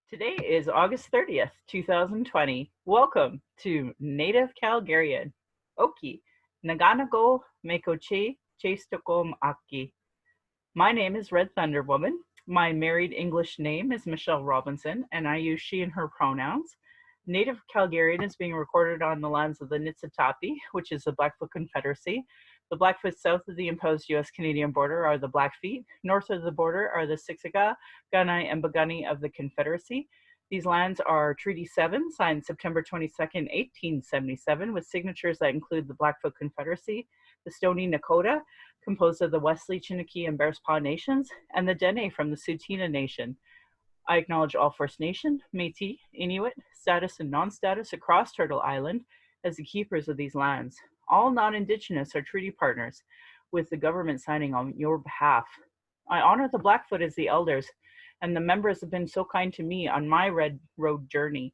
Today is August 30th, 2020. Welcome to Native Calgarian. Oki, Naganago Mekochi Chastokom Aki. My name is Red Thunder Woman. My married English name is Michelle Robinson, and I use she and her pronouns. Native Calgarian is being recorded on the lands of the Niitsitapi, which is the Blackfoot Confederacy. The Blackfoot south of the imposed U.S.-Canadian border are the Blackfeet. North of the border are the Siksika, Gunai, and Bagani of the Confederacy. These lands are Treaty 7, signed September 22nd, 1877, with signatures that include the Blackfoot Confederacy, the Stoney Nakoda, composed of the Wesley, Chiniki, and Bearspaw nations, and the Dene from the Tsuut'ina Nation. I acknowledge all First Nation, Métis, Inuit, status and non-status across Turtle Island as the keepers of these lands. All non-Indigenous are treaty partners, with the government signing on your behalf. I honor the Blackfoot as the elders, and the members have been so kind to me on my Red Road journey.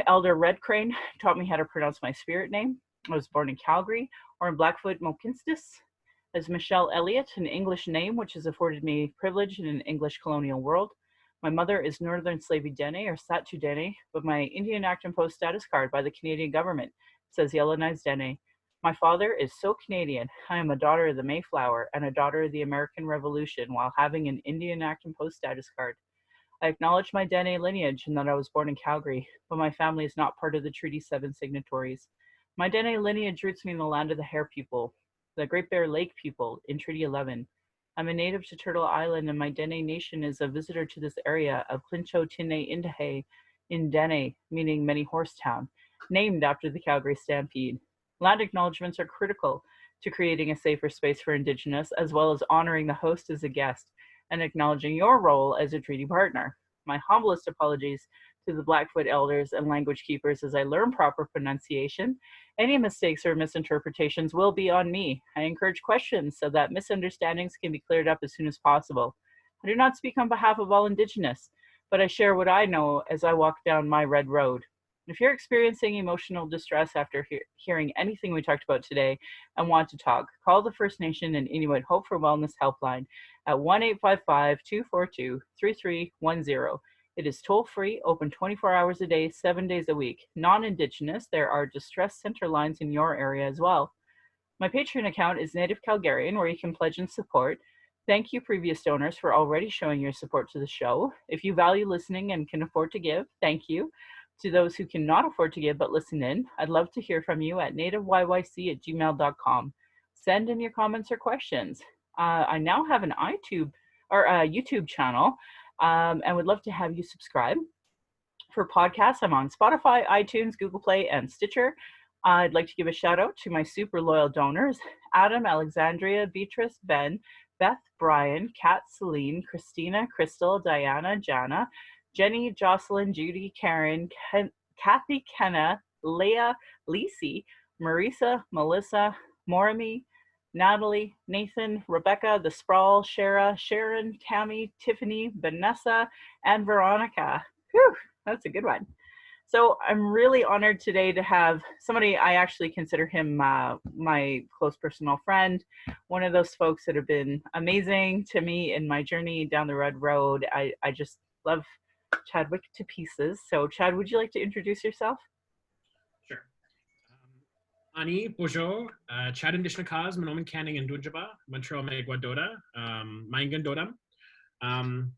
Elder Red Crane taught me how to pronounce my spirit name. I was born in Calgary, or in Blackfoot Mokinstis, as Michelle Elliott, an English name which has afforded me privilege in an English colonial world. My mother is Northern Slavey Dene, or Satu Dene, but my Indian Act and Post status card by the Canadian government says Yellowknives Dene. My father is so Canadian. I am a daughter of the Mayflower and a daughter of the American Revolution while having an Indian Act and Post status card. I acknowledge my Dene lineage and that I was born in Calgary, but my family is not part of the Treaty 7 signatories. My Dene lineage roots me in the land of the Hare people, the Great Bear Lake people in Treaty 11. I'm a native to Turtle Island, and my Dene Nation is a visitor to this area of Clincho Tine Indahe in Dene, meaning many horse town, named after the Calgary Stampede. Land acknowledgements are critical to creating a safer space for Indigenous, as well as honoring the host as a guest and acknowledging your role as a treaty partner. My humblest apologies to the Blackfoot elders and language keepers as I learn proper pronunciation. Any mistakes or misinterpretations will be on me. I encourage questions so that misunderstandings can be cleared up as soon as possible. I do not speak on behalf of all Indigenous, but I share what I know as I walk down my red road. If you're experiencing emotional distress after hearing anything we talked about today and want to talk, call the First Nation and Inuit Hope for Wellness helpline at 1-855-242-3310. It is toll-free, open 24 hours a day, 7 days a week. Non-Indigenous, there are distress center lines in your area as well. My Patreon account is Native Calgarian, where you can pledge and support. Thank you, previous donors, for already showing your support to the show. If you value listening and can afford to give, thank you. To those who cannot afford to give but listen in, I'd love to hear from you at nativeyyc@gmail.com. Send in your comments or questions. I now have an YouTube channel, and would love to have you subscribe. For podcasts, I'm on Spotify, iTunes, Google Play, and Stitcher. I'd like to give a shout out to my super loyal donors: Adam, Alexandria, Beatrice, Ben, Beth, Brian, Kat, Celine, Christina, Crystal, Diana, Jana, Jenny, Jocelyn, Judy, Karen, Kathy, Kenna, Leah, Lisi, Marisa, Melissa, Morami, Natalie, Nathan, Rebecca, The Sprawl, Shara, Sharon, Tammy, Tiffany, Vanessa, and Veronica. Whew, that's a good one. So I'm really honored today to have somebody, I actually consider him my close personal friend, one of those folks that have been amazing to me in my journey down the red road. I just love Chadwick to pieces. So Chad, would you like to introduce yourself? Sure. Ani, bonjour, Chad Indishnakaz, Manoman Canning and Dunjaba, Montreal Megwadora, Maingandoram.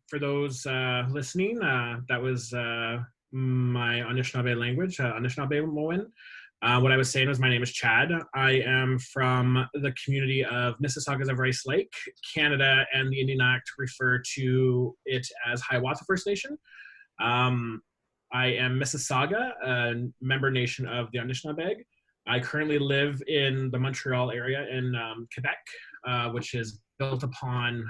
For those listening, that was my Anishinaabe language, Anishinaabe Moen. What I was saying was my name is Chad. I am from the community of Mississaugas of Rice Lake, Canada, and the Indian Act refer to it as Hiawatha First Nation. I am Mississauga, a member nation of the Anishinaabe. I currently live in the Montreal area in Quebec, which is built upon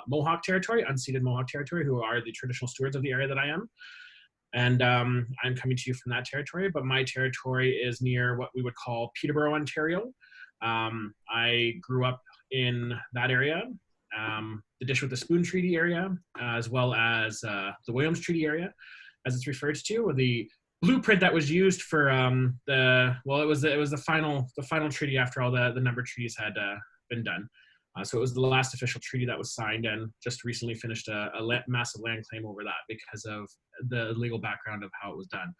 Mohawk territory, unceded Mohawk territory, who are the traditional stewards of the area that I am. And I'm coming to you from that territory, but my territory is near what we would call Peterborough, Ontario. I grew up in that area, the Dish with the Spoon Treaty area, as well as the Williams Treaty area, as it's referred to. The blueprint that was used for it was the final treaty after all the numbered treaties had been done. So it was the last official treaty that was signed, and just recently finished massive land claim over that because of the legal background of how it was done.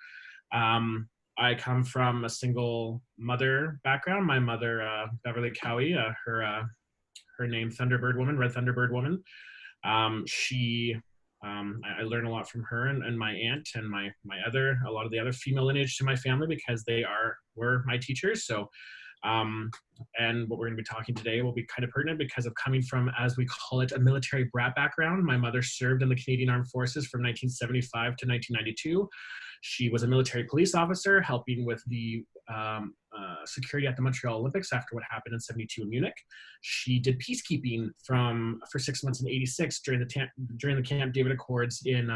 I come from a single mother background. My mother, Beverly Cowie, her name Thunderbird Woman, Red Thunderbird Woman. I learned a lot from her and my aunt and a lot of the other female lineage to my family because were my teachers. So, and what we're going to be talking today will be kind of pertinent because of coming from, as we call it, a military brat background. My mother served in the Canadian Armed Forces from 1975 to 1992. She was a military police officer helping with the security at the Montreal Olympics after what happened in '72 in Munich. She did peacekeeping for 6 months in '86 during the Camp David Accords in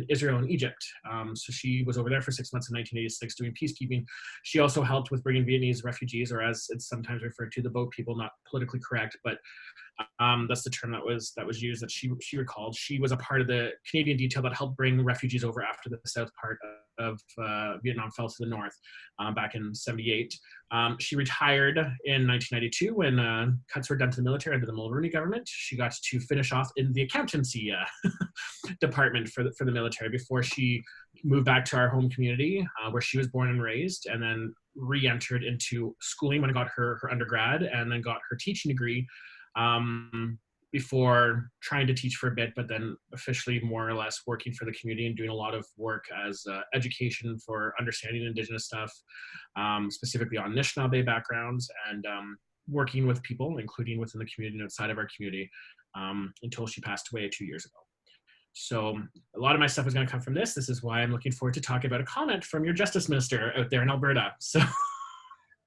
Israel and Egypt. So she was over there for 6 months in 1986 doing peacekeeping. She also helped with bringing Vietnamese refugees, or as it's sometimes referred to, the boat people, not politically correct, but that's the term that was used that she recalled. She was a part of the Canadian detail that helped bring refugees over after the south part of Vietnam fell to the north back in '78. She retired in 1992 when cuts were done to the military under the Mulroney government. She got to finish off in the accountancy department for the military before she moved back to our home community where she was born and raised, and then re-entered into schooling when I got her undergrad, and then got her teaching degree before trying to teach for a bit, but then officially more or less working for the community and doing a lot of work as education for understanding Indigenous stuff, specifically on Anishinaabe backgrounds, and working with people, including within the community and outside of our community, until she passed away 2 years ago. So a lot of my stuff is going to come from this. This is why I'm looking forward to talking about a comment from your Justice Minister out there in Alberta. So,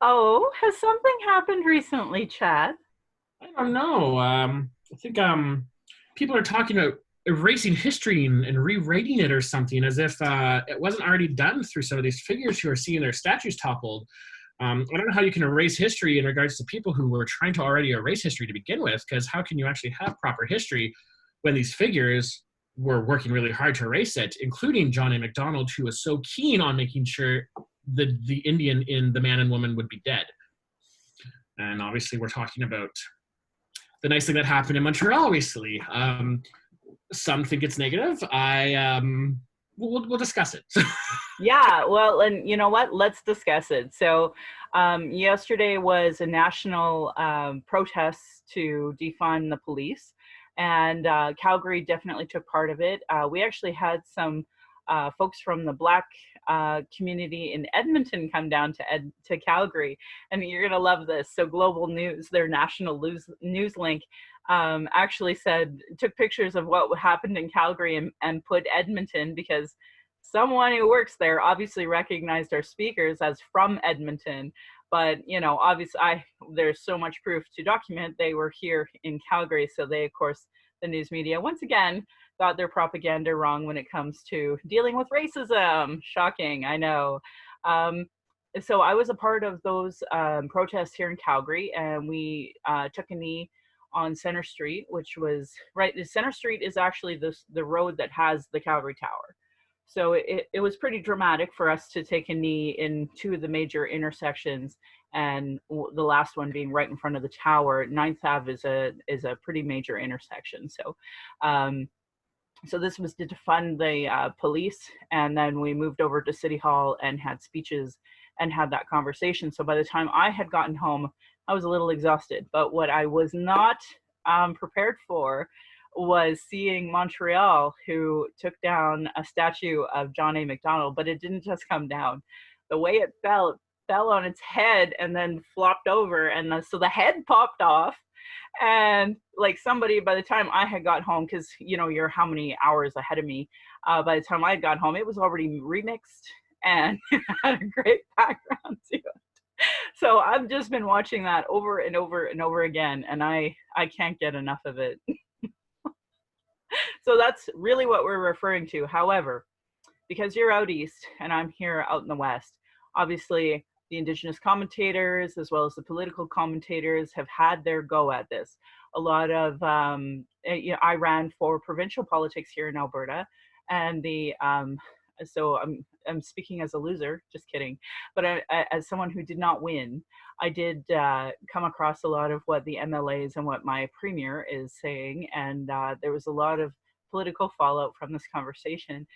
Oh, has something happened recently, Chad? I don't know. I think people are talking about erasing history and rewriting it or something, as if it wasn't already done through some of these figures who are seeing their statues toppled. I don't know how you can erase history in regards to people who were trying to already erase history to begin with, because how can you actually have proper history when these figures were working really hard to erase it, including John A. Macdonald, who was so keen on making sure the Indian in the man and woman would be dead. And obviously we're talking about the nice thing that happened in Montreal recently. Some think it's negative. We'll discuss it. Yeah, well, and you know what? Let's discuss it. So yesterday was a national protest to defund the police, and Calgary definitely took part of it. We actually had some folks from the Black community in Edmonton come down to Calgary, and you're gonna love this. So Global News, their national news link, actually took pictures of what happened in Calgary and put Edmonton, because someone who works there obviously recognized our speakers as from Edmonton. But you know, obviously, there's so much proof to document they were here in Calgary. So they, of course, the news media once again got their propaganda wrong when it comes to dealing with racism. Shocking, I know. So I was a part of those protests here in Calgary, and we took a knee on Center Street, which was right. Center Street is actually the road that has the Calgary Tower. So it was pretty dramatic for us to take a knee in two of the major intersections, and the last one being right in front of the tower. 9th Ave is a pretty major intersection. So so this was to defund the police, and then we moved over to City Hall and had speeches and had that conversation. So by the time I had gotten home, I was a little exhausted. But what I was not prepared for was seeing Montreal, who took down a statue of John A. Macdonald, but it didn't just come down. The way it fell on its head and then flopped over, and so the head popped off. And like somebody, by the time I had got home, because you know you're how many hours ahead of me, by the time I had got home, it was already remixed and had a great background to it. So I've just been watching that over and over and over again, and I can't get enough of it. So that's really what we're referring to. However, because you're out east and I'm here out in the west, obviously the Indigenous commentators as well as the political commentators have had their go at this. A lot of, I ran for provincial politics here in Alberta, and the So I'm speaking as a loser, just kidding. But as someone who did not win, I did come across a lot of what the MLAs and what my premier is saying, and there was a lot of political fallout from this conversation.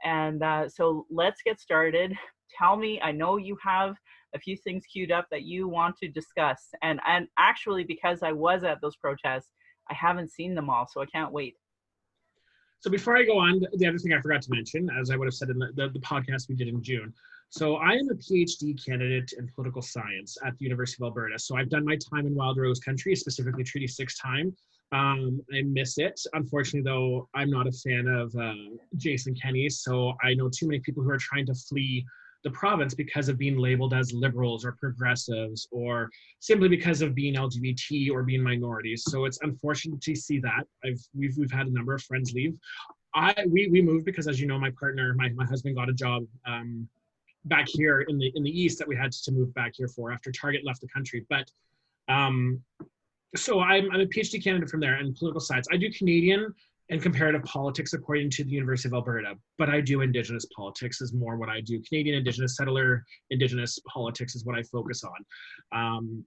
And so let's get started. Tell me, I know you have a few things queued up that you want to discuss. And actually, because I was at those protests, I haven't seen them all, so I can't wait. So before I go on, the other thing I forgot to mention, as I would have said in the podcast we did in June. So I am a PhD candidate in political science at the University of Alberta. So I've done my time in Wild Rose Country, specifically Treaty 6 time. I miss it. Unfortunately, though, I'm not a fan of Jason Kenney. So I know too many people who are trying to flee the province because of being labeled as liberals or progressives, or simply because of being LGBT or being minorities. So it's unfortunate to see that. We've had a number of friends leave. We moved because, as you know, my partner, my husband got a job back here in the east that we had to move back here for after Target left the country. But so I'm a PhD candidate from there in political science. I do Canadian and comparative politics according to the University of Alberta, but I do Indigenous politics is more what I do. Canadian Indigenous, settler Indigenous politics is what I focus on.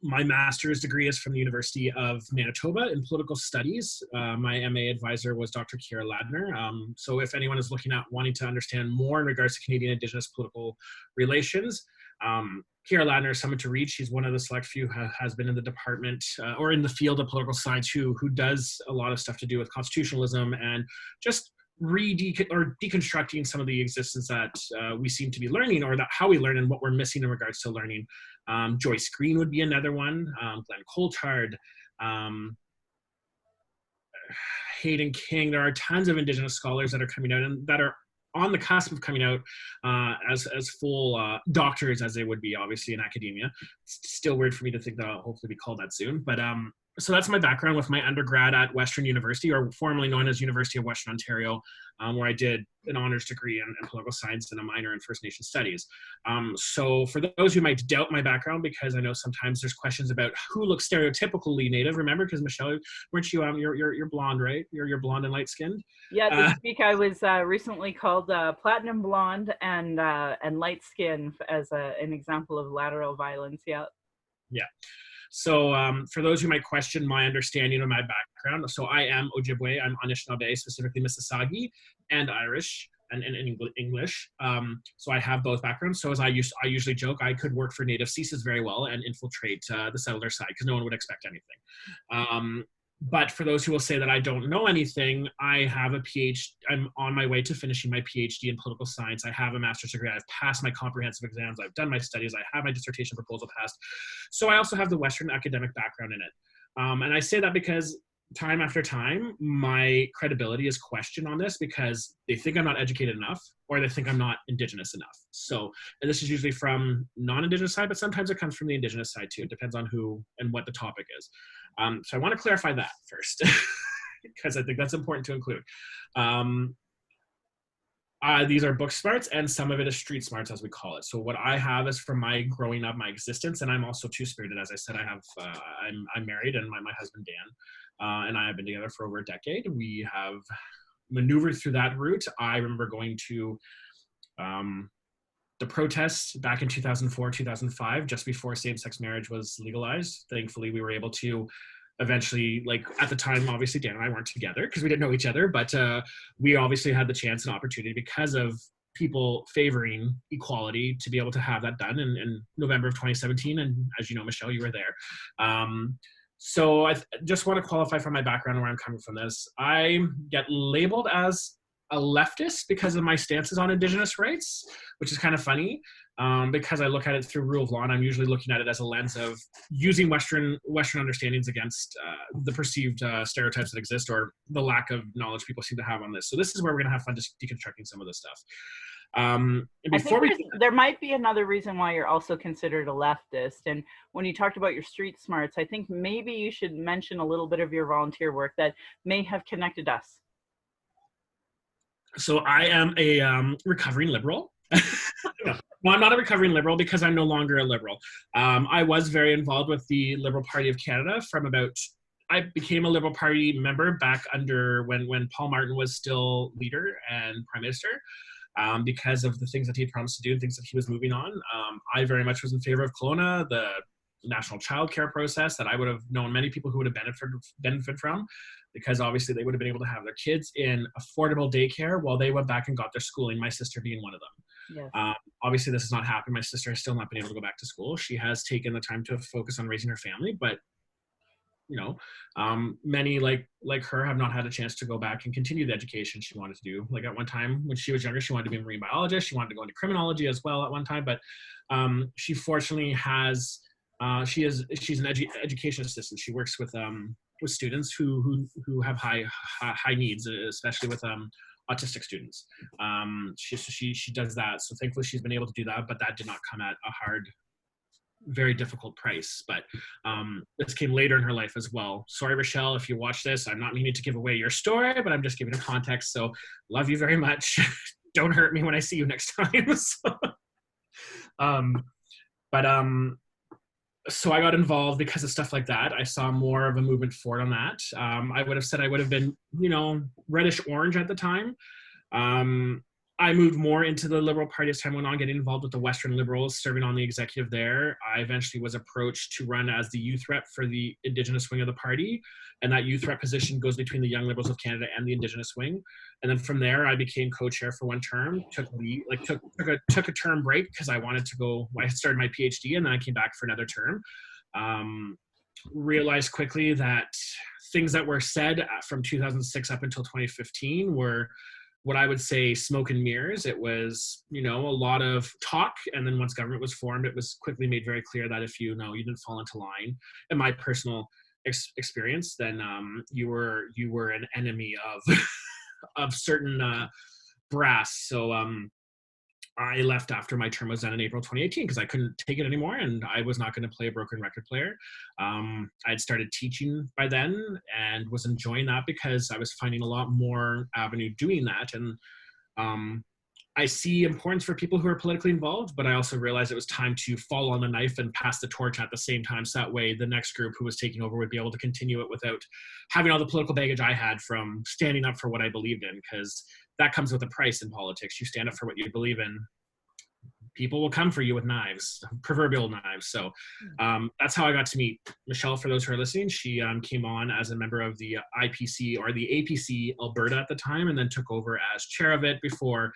My master's degree is from the University of Manitoba in political studies. My MA advisor was Dr. Kiera Ladner. So if anyone is looking at wanting to understand more in regards to Canadian Indigenous political relations, Kiera Ladner is someone to reach. She's one of the select few who has been in the department or in the field of political science who does a lot of stuff to do with constitutionalism and just deconstructing some of the existence that we seem to be learning, or that how we learn and what we're missing in regards to learning. Joyce Green would be another one. Glenn Coulthard, Hayden King. There are tons of Indigenous scholars that are coming out and that are on the cusp of coming out as full doctors, as they would be obviously in academia. It's still weird for me to think that I'll hopefully be called that soon, but so that's my background with my undergrad at Western University, or formerly known as University of Western Ontario, where I did an honors degree in political science and a minor in First Nation studies. So for those who might doubt my background, because I know sometimes there's questions about who looks stereotypically Native, remember, because Michelle, weren't you, you're blonde, right? You're blonde and light skinned? Yeah, this week I was recently called platinum blonde and light skin as an example of lateral violence, yeah. Yeah. So for those who might question my understanding of my background, so I am Ojibwe, I'm Anishinaabe, specifically Mississauga, and Irish, and English. So I have both backgrounds. So as I usually joke, I could work for Native CSIS very well and infiltrate the settler side, because no one would expect anything. But for those who will say that I don't know anything, I have a PhD. I'm on my way to finishing my PhD in political science. I have a master's degree. I've passed my comprehensive exams. I've done my studies. I have my dissertation proposal passed. So I also have the Western academic background in it. And I say that because time after time, my credibility is questioned on this because they think I'm not educated enough, or they think I'm not Indigenous enough. So, and this is usually from non-Indigenous side, but sometimes it comes from the Indigenous side too. It depends on who and what the topic is. So I want to clarify that first, because I think that's important to include. These are book smarts, and some of it is street smarts, as we call it. So what I have is from my growing up, my existence, and I'm also two-spirited. As I said, I have I'm married, and my husband Dan and I have been together for over a decade. We have maneuvered through that route. I remember going to the protests back in 2004, 2005, just before same-sex marriage was legalized. Thankfully, we were able to eventually, like at the time, obviously Dan and I weren't together because we didn't know each other, but we obviously had the chance and opportunity because of people favoring equality to be able to have that done in November of 2017. And as you know, Michelle, you were there. So I just want to qualify from my background and where I'm coming from this. I get labeled as a leftist because of my stances on Indigenous rights, which is kind of funny because I look at it through rule of law, and I'm usually looking at it as a lens of using Western understandings against the perceived stereotypes that exist, or the lack of knowledge people seem to have on this. So this is where we're going to have fun just deconstructing some of this stuff. I think there might be another reason why you're also considered a leftist. And when you talked about your street smarts, I think maybe you should mention a little bit of your volunteer work that may have connected us. So I am a recovering liberal. No, I'm not a recovering liberal because I'm no longer a liberal. I was very involved with the Liberal Party of Canada from about I became a Liberal Party member back under when Paul Martin was still leader and prime minister, because of the things that he had promised to do and things that he was moving on. I very much was in favor of Kelowna, the national childcare process that I would have known many people who would have benefited from, because obviously they would have been able to have their kids in affordable daycare while they went back and got their schooling, my sister being one of them. Yes. Obviously this has not happened. My sister has still not been able to go back to school. She has taken the time to focus on raising her family, but many like her have not had a chance to go back and continue the education she wanted to do. Like at one time when she was younger, she wanted to be a marine biologist. She wanted to go into criminology as well at one time, but she fortunately has, she's an education assistant. She works with students who have high needs, especially with autistic students. She does that. So thankfully she's been able to do that, but that did not come at a hard, very difficult price. But this came later in her life as well. Sorry, Rochelle, if you watch this, I'm not meaning to give away your story, but I'm just giving a context. So love you very much. Don't hurt me when I see you next time. So I got involved because of stuff like that. I saw more of a movement forward on that. I would have said I would have been, reddish orange at the time. I moved more into the Liberal Party as time went on, getting involved with the Western Liberals, serving on the executive there. I eventually was approached to run as the youth rep for the Indigenous wing of the party. And that youth rep position goes between the Young Liberals of Canada and the Indigenous wing. And then from there, I became co-chair for one term, took a term break because I wanted to go, I started my PhD and then I came back for another term. Realized quickly that things that were said from 2006 up until 2015 were what I would say smoke and mirrors. It was, a lot of talk. And then once government was formed, it was quickly made very clear that if you didn't fall into line, in my personal experience, then you were an enemy of of certain brass. So I left after my term was done in April 2018 because I couldn't take it anymore and I was not going to play a broken record player. I had started teaching by then and was enjoying that because I was finding a lot more avenue doing that. And I see importance for people who are politically involved, but I also realized it was time to fall on the knife and pass the torch at the same time. So that way the next group who was taking over would be able to continue it without having all the political baggage I had from standing up for what I believed in, because that comes with a price in politics. You stand up for what you believe in, people will come for you with knives, proverbial knives. So that's how I got to meet Michelle. For those who are listening, she came on as a member of the IPC or the APC Alberta at the time, and then took over as chair of it before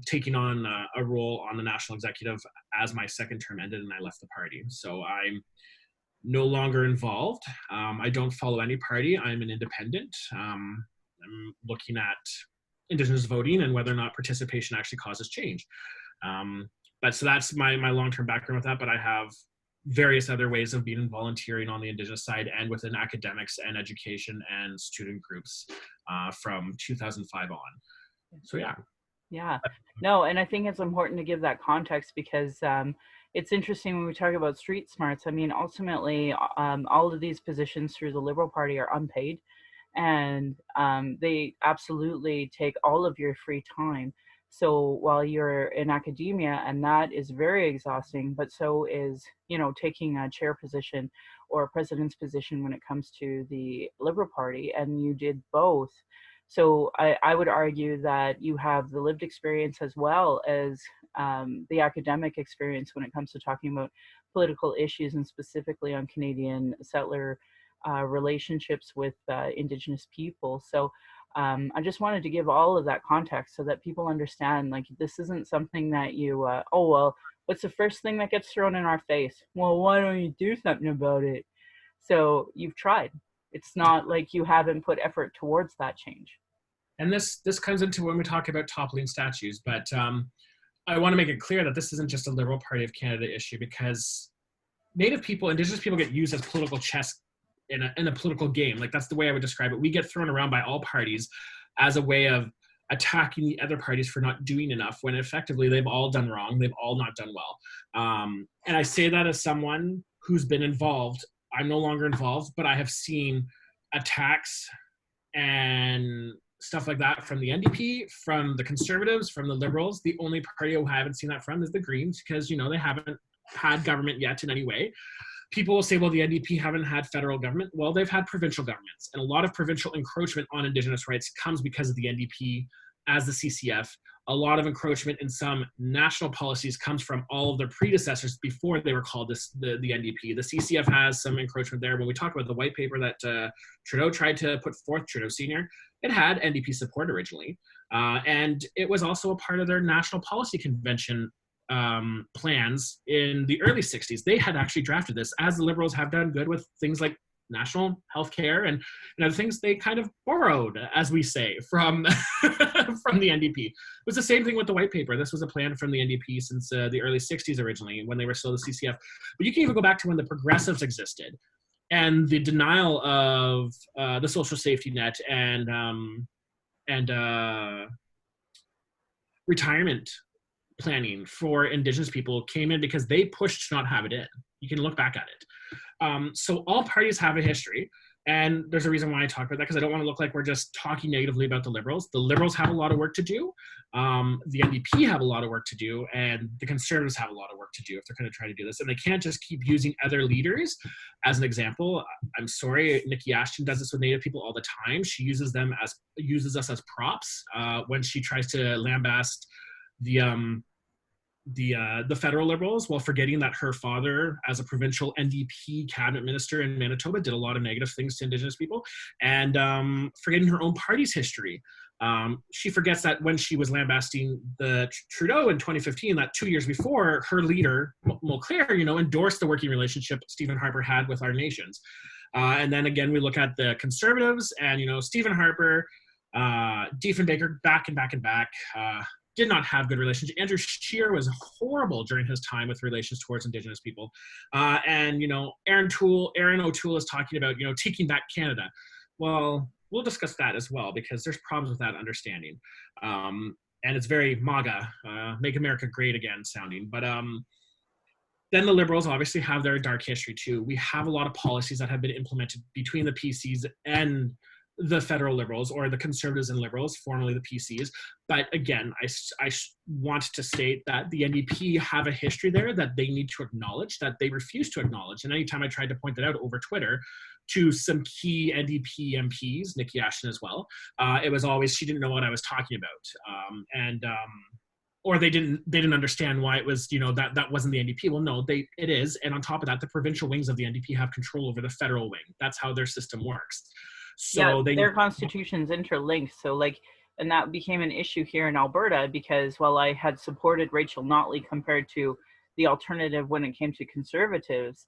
taking on a role on the national executive as my second term ended and I left the party. So I'm no longer involved. I don't follow any party. I'm an independent. I'm looking at Indigenous voting and whether or not participation actually causes change. But so that's my long-term background with that, but I have various other ways of being volunteering on the Indigenous side and within academics and education and student groups from 2005 on. So yeah. Yeah, no, and I think it's important to give that context because it's interesting when we talk about street smarts. I mean, ultimately, all of these positions through the Liberal Party are unpaid, and they absolutely take all of your free time. So while you're in academia, and that is very exhausting, but so is, taking a chair position or a president's position when it comes to the Liberal Party, and you did both. So I would argue that you have the lived experience as well as the academic experience when it comes to talking about political issues and specifically on Canadian settler relationships with Indigenous people. So I just wanted to give all of that context so that people understand, like, this isn't something that you, oh, well, what's the first thing that gets thrown in our face? Well, why don't you do something about it? So you've tried. It's not like you haven't put effort towards that change. And this comes into when we talk about toppling statues, but I want to make it clear that this isn't just a Liberal Party of Canada issue, because Native people, Indigenous people get used as political chess in a political game. Like, that's the way I would describe it. We get thrown around by all parties as a way of attacking the other parties for not doing enough, when effectively they've all done wrong. They've all not done well. And I say that as someone who's been involved. I'm no longer involved, but I have seen attacks and stuff like that from the NDP, from the Conservatives, from the Liberals. The only party I haven't seen that from is the Greens, because, they haven't had government yet in any way. people will say, well, the NDP haven't had federal government. Well, they've had provincial governments, and a lot of provincial encroachment on Indigenous rights comes because of the NDP as the CCF. A lot of encroachment in some national policies comes from all of their predecessors before they were called the NDP. The CCF has some encroachment there. When we talk about the white paper that Trudeau tried to put forth, Trudeau Sr., it had NDP support originally. And it was also a part of their national policy convention plans in the early 60s. They had actually drafted this, as the Liberals have done good with things like national health care and other things. They kind of borrowed, as we say, from from the NDP. It was the same thing with the white paper. This was a plan from the NDP since the early 60s originally, when they were still the CCF. But you can even go back to when the Progressives existed and the denial of the social safety net and retirement planning for Indigenous people came in because they pushed to not have it in. You can look back at it. So all parties have a history, and there's a reason why I talk about that, because I don't want to look like we're just talking negatively about the Liberals. The Liberals have a lot of work to do. The NDP have a lot of work to do, and the Conservatives have a lot of work to do if they're going to try to do this. And they can't just keep using other leaders as an example. I'm sorry, Nikki Ashton does this with Native people all the time. She uses us as props when she tries to lambaste the federal Liberals, while forgetting that her father, as a provincial NDP cabinet minister in Manitoba, did a lot of negative things to Indigenous people, and forgetting her own party's history. She forgets that when she was lambasting the Trudeau in 2015, that 2 years before, her leader, Mulcair, endorsed the working relationship Stephen Harper had with our nations. And then again, we look at the Conservatives, and Stephen Harper, Diefenbaker, back and back and back, did not have good relations. Andrew Scheer was horrible during his time with relations towards Indigenous people. And Aaron O'Toole is talking about, taking back Canada. Well, we'll discuss that as well, because there's problems with that understanding. And it's very MAGA, Make America Great Again sounding. But then the Liberals obviously have their dark history too. We have a lot of policies that have been implemented between the PCs and the federal Liberals, or the Conservatives and Liberals, formerly the PCs. But again, I want to state that the NDP have a history there that they need to acknowledge, that they refuse to acknowledge. And anytime I tried to point that out over Twitter to some key NDP MPs, Nikki Ashton as well, it was always, she didn't know what I was talking about. Or they didn't understand why it was, that wasn't the NDP. Well, no, it is. And on top of that, the provincial wings of the NDP have control over the federal wing. That's how their system works. So their constitution's interlinked. So and that became an issue here in Alberta, because while I had supported Rachel Notley compared to the alternative when it came to Conservatives,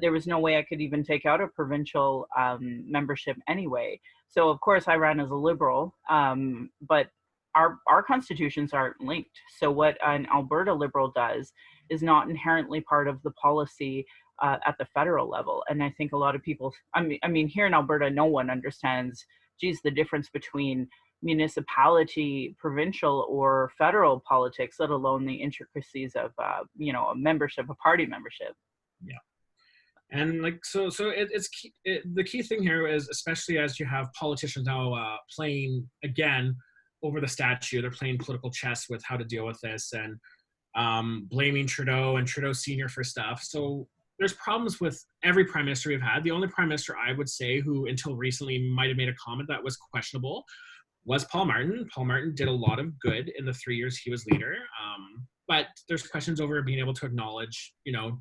there was no way I could even take out a provincial membership anyway. So of course I ran as a Liberal, but our constitutions aren't linked. So what an Alberta Liberal does is not inherently part of the policy at the federal level. And I think a lot of people, I mean, here in Alberta, no one understands, the difference between municipality, provincial, or federal politics, let alone the intricacies of, a membership, a party membership. Yeah. And the key thing here is, especially as you have politicians now playing again over the statute, they're playing political chess with how to deal with this, and blaming Trudeau and Trudeau Sr. for stuff. So there's problems with every prime minister we've had. The only prime minister I would say who until recently might have made a comment that was questionable was Paul Martin. Paul Martin did a lot of good in the 3 years he was leader. But there's questions over being able to acknowledge,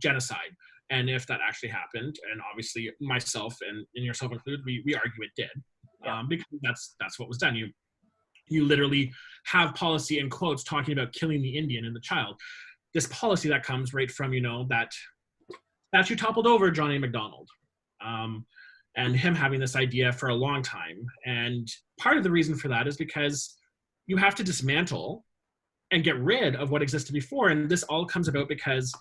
genocide, and if that actually happened. And obviously myself and yourself included, we argue it did, because that's what was done. You literally have policy in quotes talking about killing the Indian and the child. This policy that comes right from, that statue toppled over John A. Macdonald, and him having this idea for a long time. And part of the reason for that is because you have to dismantle and get rid of what existed before. And this all comes about because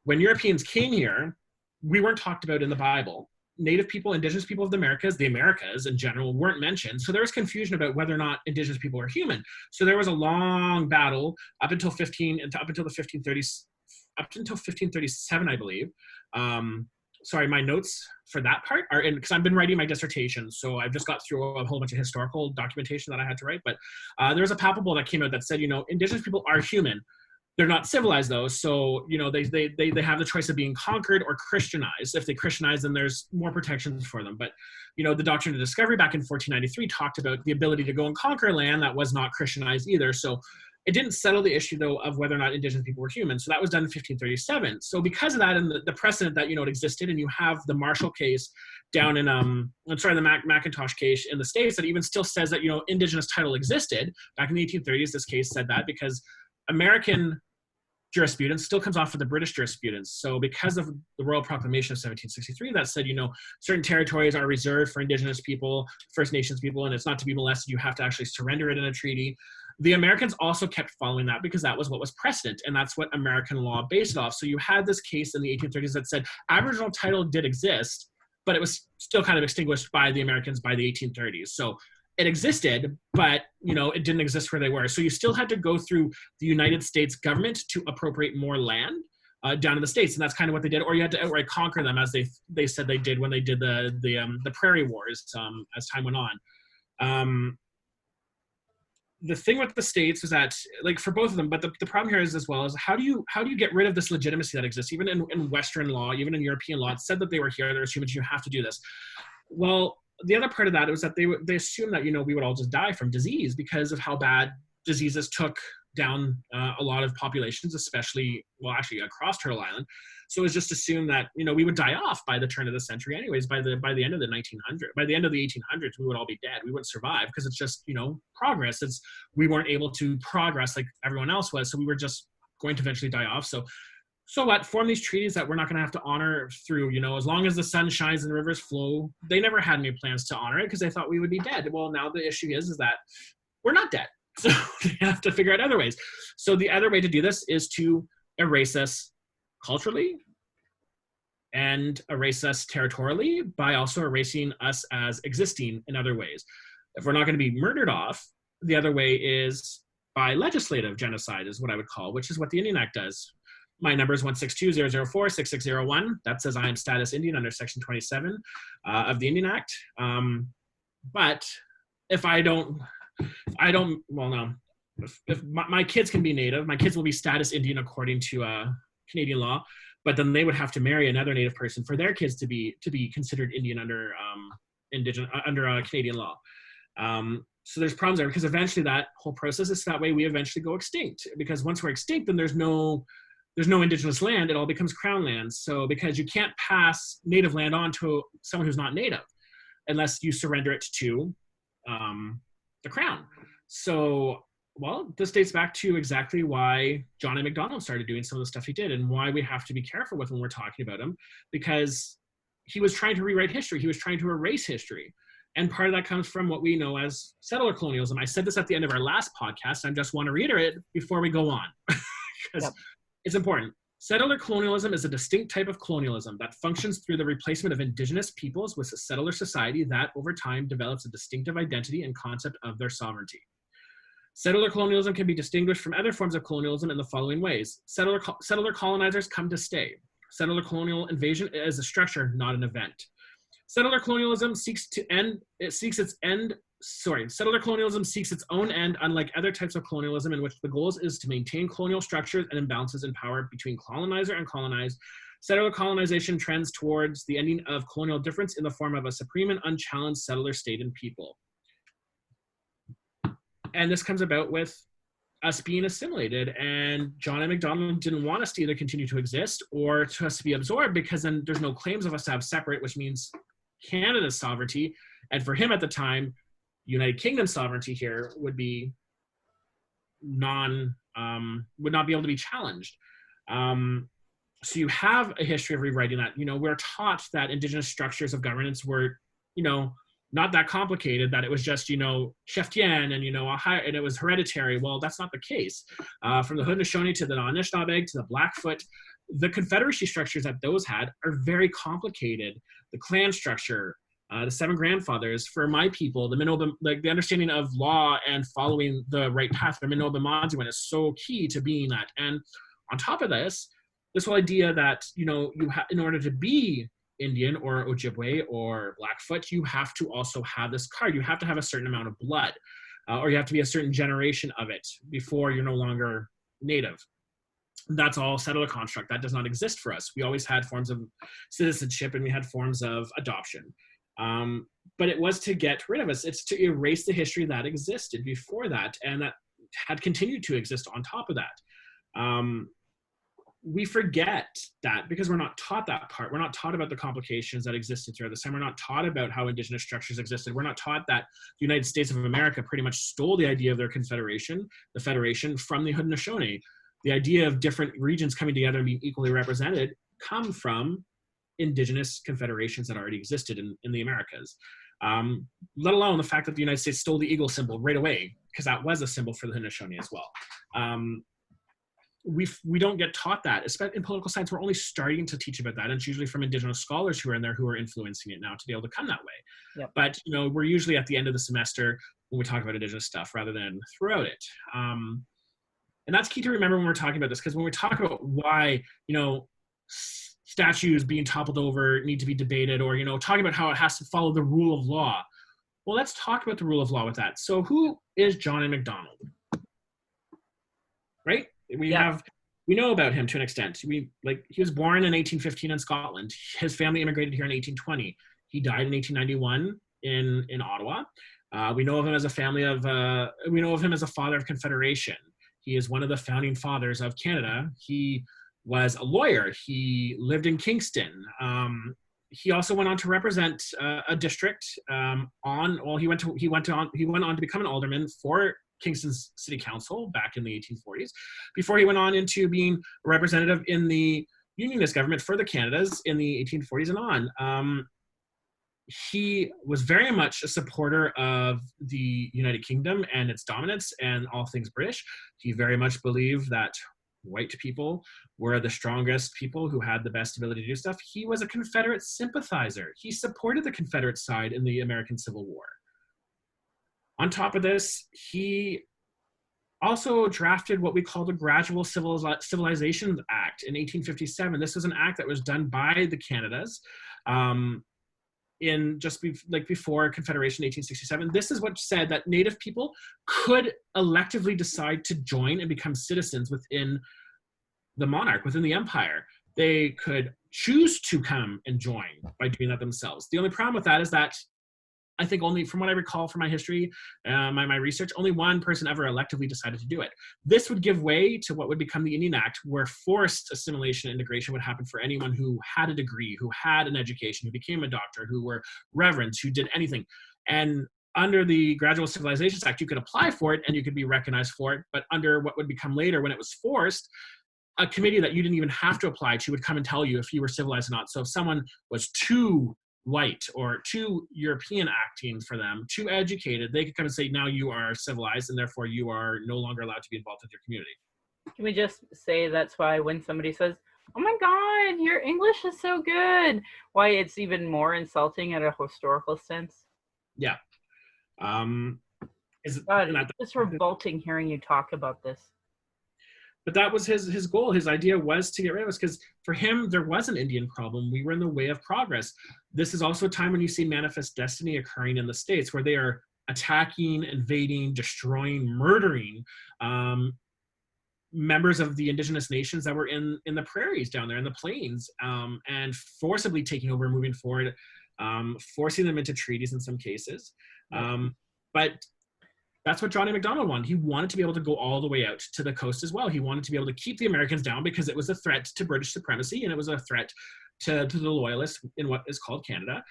when Europeans came here, we weren't talked about in the Bible. Native people, Indigenous people of the Americas in general, weren't mentioned. So there was confusion about whether or not Indigenous people were human. So there was a long battle up until the 1530s, up until 1537, I believe. Sorry, my notes for that part are in, because I've been writing my dissertation, so I've just got through a whole bunch of historical documentation that I had to write. But there was a papal bull that came out that said, Indigenous people are human, They're not civilized though, so they have the choice of being conquered or Christianized. If they Christianize, then there's more protections for them. But the Doctrine of Discovery back in 1493 talked about the ability to go and conquer land that was not Christianized either. So it didn't settle the issue though of whether or not indigenous people were human. So that was done in 1537. So because of that and the precedent that it existed, and you have the Marshall case down in the Macintosh case in the States that even still says that indigenous title existed back in the 1830s. This case said that because American jurisprudence still comes off of the British jurisprudence. So because of the Royal Proclamation of 1763 that said, certain territories are reserved for indigenous people, First Nations people, and it's not to be molested, you have to actually surrender it in a treaty. The Americans also kept following that because that was what was precedent, and that's what American law based it off. So you had this case in the 1830s that said Aboriginal title did exist, but it was still kind of extinguished by the Americans by the 1830s. So it existed, but it didn't exist where they were. So you still had to go through the United States government to appropriate more land down in the States, and that's kind of what they did. Or you had to outright conquer them, as they said they did when they did the Prairie Wars as time went on. The thing with the States is that, like, for both of them, but the problem here is as well is how do you get rid of this legitimacy that exists even in Western law, even in European law? It said that they were here, they're humans, you have to do this. Well, the other part of that was that they assumed that we would all just die from disease because of how bad diseases took down a lot of populations, especially across Turtle Island. So it was just assumed that we would die off by the turn of the century, anyways. By the end of the 1800s, we would all be dead. We wouldn't survive because it's just progress. We weren't able to progress like everyone else was, so we were just going to eventually die off. So what? Form these treaties that we're not going to have to honor through, as long as the sun shines and the rivers flow. They never had any plans to honor it because they thought we would be dead. Well, now the issue is that we're not dead. So they have to figure out other ways. So the other way to do this is to erase us culturally and erase us territorially by also erasing us as existing in other ways. If we're not going to be murdered off, the other way is by legislative genocide is what I would call, which is what the Indian Act does. My number is 162-004-6601. That says I am status Indian under Section 27 of the Indian Act. But if I don't, well, no. If my kids can be Native, my kids will be status Indian according to Canadian law, but then they would have to marry another Native person for their kids to be considered Indian under Canadian law. So there's problems there because eventually that whole process is that way we eventually go extinct, because once we're extinct, then there's no indigenous land. It all becomes crown lands. So because you can't pass native land on to someone who's not native unless you surrender it to the crown. So, well, this dates back to exactly why John A. Macdonald started doing some of the stuff he did and why we have to be careful with when we're talking about him, because he was trying to rewrite history. He was trying to erase history. And part of that comes from what we know as settler colonialism. I said this at the end of our last podcast. I just want to reiterate it before we go on, because it's important. Settler colonialism is a distinct type of colonialism that functions through the replacement of indigenous peoples with a settler society that, over time, develops a distinctive identity and concept of their sovereignty. Settler colonialism can be distinguished from other forms of colonialism in the following ways. Settler colonizers come to stay. Settler colonial invasion is a structure, not an event. Settler colonialism seeks its own end, unlike other types of colonialism in which the goal is to maintain colonial structures and imbalances in power between colonizer and colonized. Settler colonization trends towards the ending of colonial difference in the form of a supreme and unchallenged settler state and people. And this comes about with us being assimilated, and John A. Macdonald didn't want us to either continue to exist or to us to be absorbed, because then there's no claims of us to have separate, which means Canada's sovereignty, and for him at the time, United Kingdom sovereignty here would be would not be able to be challenged. So you have a history of rewriting that. We're taught that Indigenous structures of governance were, not that complicated, that it was just, Cheftian and, and it was hereditary. Well, that's not the case. From the Haudenosaunee to the Anishinaabe to the Blackfoot, the confederacy structures that those had are very complicated. The clan structure, the seven grandfathers, for my people, the Minoba, like the understanding of law and following the right path, the Minoba Moduin is so key to being that. And on top of this whole idea that, in order to be Indian or Ojibwe or Blackfoot, you have to also have this card. You have to have a certain amount of blood, or you have to be a certain generation of it before you're no longer native. That's all settler construct. That does not exist for us. We always had forms of citizenship and we had forms of adoption. But it was to get rid of us. It's to erase the history that existed before that and that had continued to exist on top of that. We forget that because we're not taught that part. We're not taught about the complications that existed throughout this time. We're not taught about how Indigenous structures existed. We're not taught that the United States of America pretty much stole the idea of their confederation, the federation, from the Haudenosaunee. The idea of different regions coming together and being equally represented come from Indigenous confederations that already existed in the Americas. Let alone the fact that the United States stole the eagle symbol right away, because that was a symbol for the Haudenosaunee as well. We don't get taught that, especially in political science. We're only starting to teach about that, and it's usually from Indigenous scholars who are in there who are influencing it now to be able to come that way. Yep. But we're usually at the end of the semester when we talk about Indigenous stuff rather than throughout it. And that's key to remember when we're talking about this, because when we talk about why, statues being toppled over need to be debated, or, talking about how it has to follow the rule of law. Well, let's talk about the rule of law with that. So who is John A. Macdonald? Right? We know about him to an extent. He was born in 1815 in Scotland. His family immigrated here in 1820. He died in 1891 in Ottawa. We know of him as a father of Confederation. He is one of the founding fathers of Canada. He was a lawyer. He lived in Kingston. He also went on to represent a district. He went on to become an alderman for Kingston's City Council back in the 1840s, before he went on into being a representative in the Unionist government for the Canadas in the 1840s and on. He was very much a supporter of the United Kingdom and its dominance and all things British. He very much believed that white people were the strongest people who had the best ability to do stuff. He was a Confederate sympathizer. He supported the Confederate side in the American Civil War. On top of this, he also drafted what we call the Gradual Civilization Act in 1857. This was an act that was done by the Canadas before Confederation in 1867. This is what said that Native people could electively decide to join and become citizens within the monarch, within the empire. They could choose to come and join by doing that themselves. The only problem with that is that I think only, from what I recall from my history, my research, only one person ever electively decided to do it. This would give way to what would become the Indian Act, where forced assimilation and integration would happen for anyone who had a degree, who had an education, who became a doctor, who were reverends, who did anything. And under the Gradual Civilizations Act, you could apply for it and you could be recognized for it. But under what would become later, when it was forced, a committee that you didn't even have to apply to would come and tell you if you were civilized or not. So if someone was too white or too European acting for them, too educated, they could come and say, now you are civilized and therefore you are no longer allowed to be involved with your community. Can we just say that's why when somebody says, oh my God, your English is so good, why it's even more insulting at a historical sense? Yeah. It's revolting hearing you talk about this. But that was his goal. His idea was to get rid of us, because for him, there was an Indian problem. We were in the way of progress. This is also a time when you see Manifest Destiny occurring in the States, where they are attacking, invading, destroying, murdering members of the indigenous nations that were in the prairies down there, in the plains, and forcibly taking over, moving forward, forcing them into treaties in some cases. But that's what John A. Macdonald wanted. He wanted to be able to go all the way out to the coast as well. He wanted to be able to keep the Americans down because it was a threat to British supremacy and it was a threat to the loyalists in what is called Canada.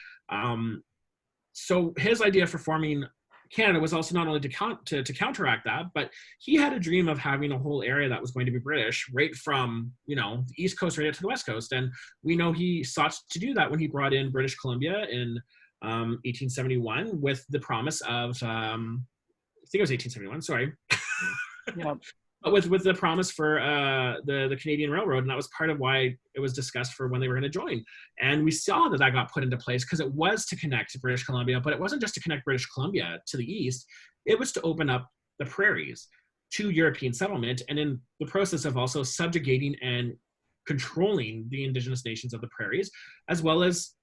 So his idea for forming Canada was also not only to counteract that, but he had a dream of having a whole area that was going to be British, right from the East Coast right up to the West Coast. And we know he sought to do that when he brought in British Columbia in 1871 with the promise of I think it was 1871, sorry. Yeah. But with the promise for the Canadian Railroad, and that was part of why it was discussed for when they were going to join. And we saw that got put into place because it was to connect British Columbia, but it wasn't just to connect British Columbia to the east. It was to open up the prairies to European settlement, and in the process of also subjugating and controlling the indigenous nations of the prairies, as well as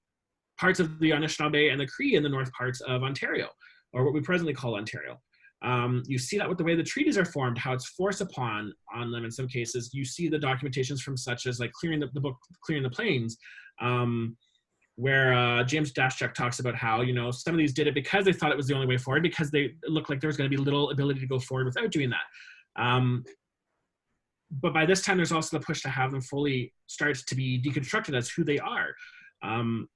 parts of the Anishinaabe and the Cree in the north parts of Ontario, or what we presently call Ontario. You see that with the way the treaties are formed, how it's forced upon on them in some cases. You see the documentations from such as like clearing the book, Clearing the Plains, where James Daschuk talks about how, you know, some of these did it because they thought it was the only way forward, because they looked like there was going to be little ability to go forward without doing that. But by this time, there's also the push to have them fully start to be deconstructed as who they are. On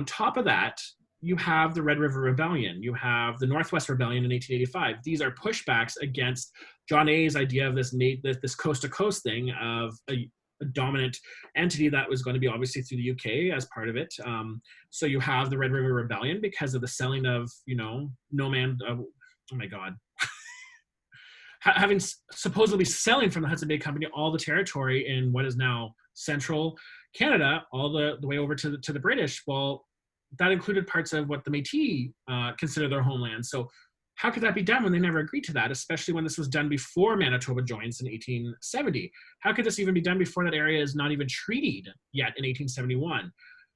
top of that, you have the Red River Rebellion. You have the Northwest Rebellion in 1885. These are pushbacks against John A's idea of this coast-to-coast thing of a dominant entity that was going to be obviously through the UK as part of it. So you have the Red River Rebellion because of the selling of, you know, oh my God. Having supposedly selling from the Hudson Bay Company all the territory in what is now central Canada, all the way over to the British. Well, that included parts of what the Métis consider their homeland. So how could that be done when they never agreed to that, especially when this was done before Manitoba joins in 1870? How could this even be done before that area is not even treated yet in 1871?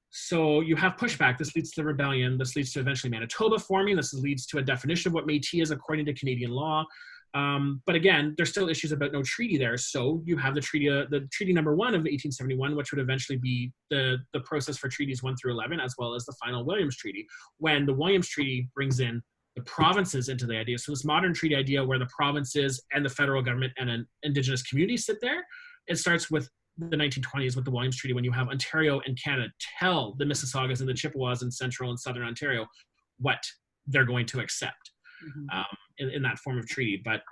So you have pushback. This leads to the rebellion. This leads to eventually Manitoba forming. This leads to a definition of what Métis is according to Canadian law. But again, there's still issues about no treaty there. So you have the treaty number 1 of 1871, which would eventually be the process for treaties 1 through 11, as well as the final Williams Treaty, when the Williams Treaty brings in the provinces into the idea. So this modern treaty idea where the provinces and the federal government and an Indigenous community sit there, it starts with the 1920s with the Williams Treaty, when you have Ontario and Canada tell the Mississaugas and the Chippewas in central and southern Ontario what they're going to accept. In that form of treaty. But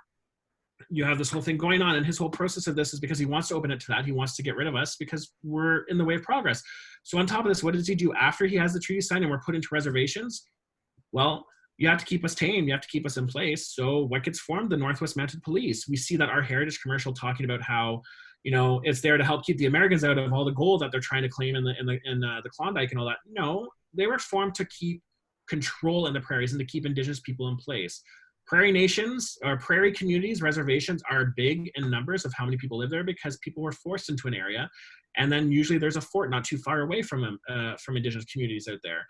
you have this whole thing going on, and his whole process of this is because he wants to open it to that. He wants to get rid of us because we're in the way of progress. So on top of this, what does he do after he has the treaty signed and we're put into reservations? Well, you have to keep us tame. You have to keep us in place. So what gets formed? The Northwest Mounted Police. We see that our Heritage commercial talking about how, you know, it's there to help keep the Americans out of all the gold that they're trying to claim in the Klondike and all that. No, they were formed to keep control in the prairies and to keep Indigenous people in place. Prairie nations or prairie communities, reservations are big in numbers of how many people live there because people were forced into an area, and then usually there's a fort not too far away from Indigenous communities out there.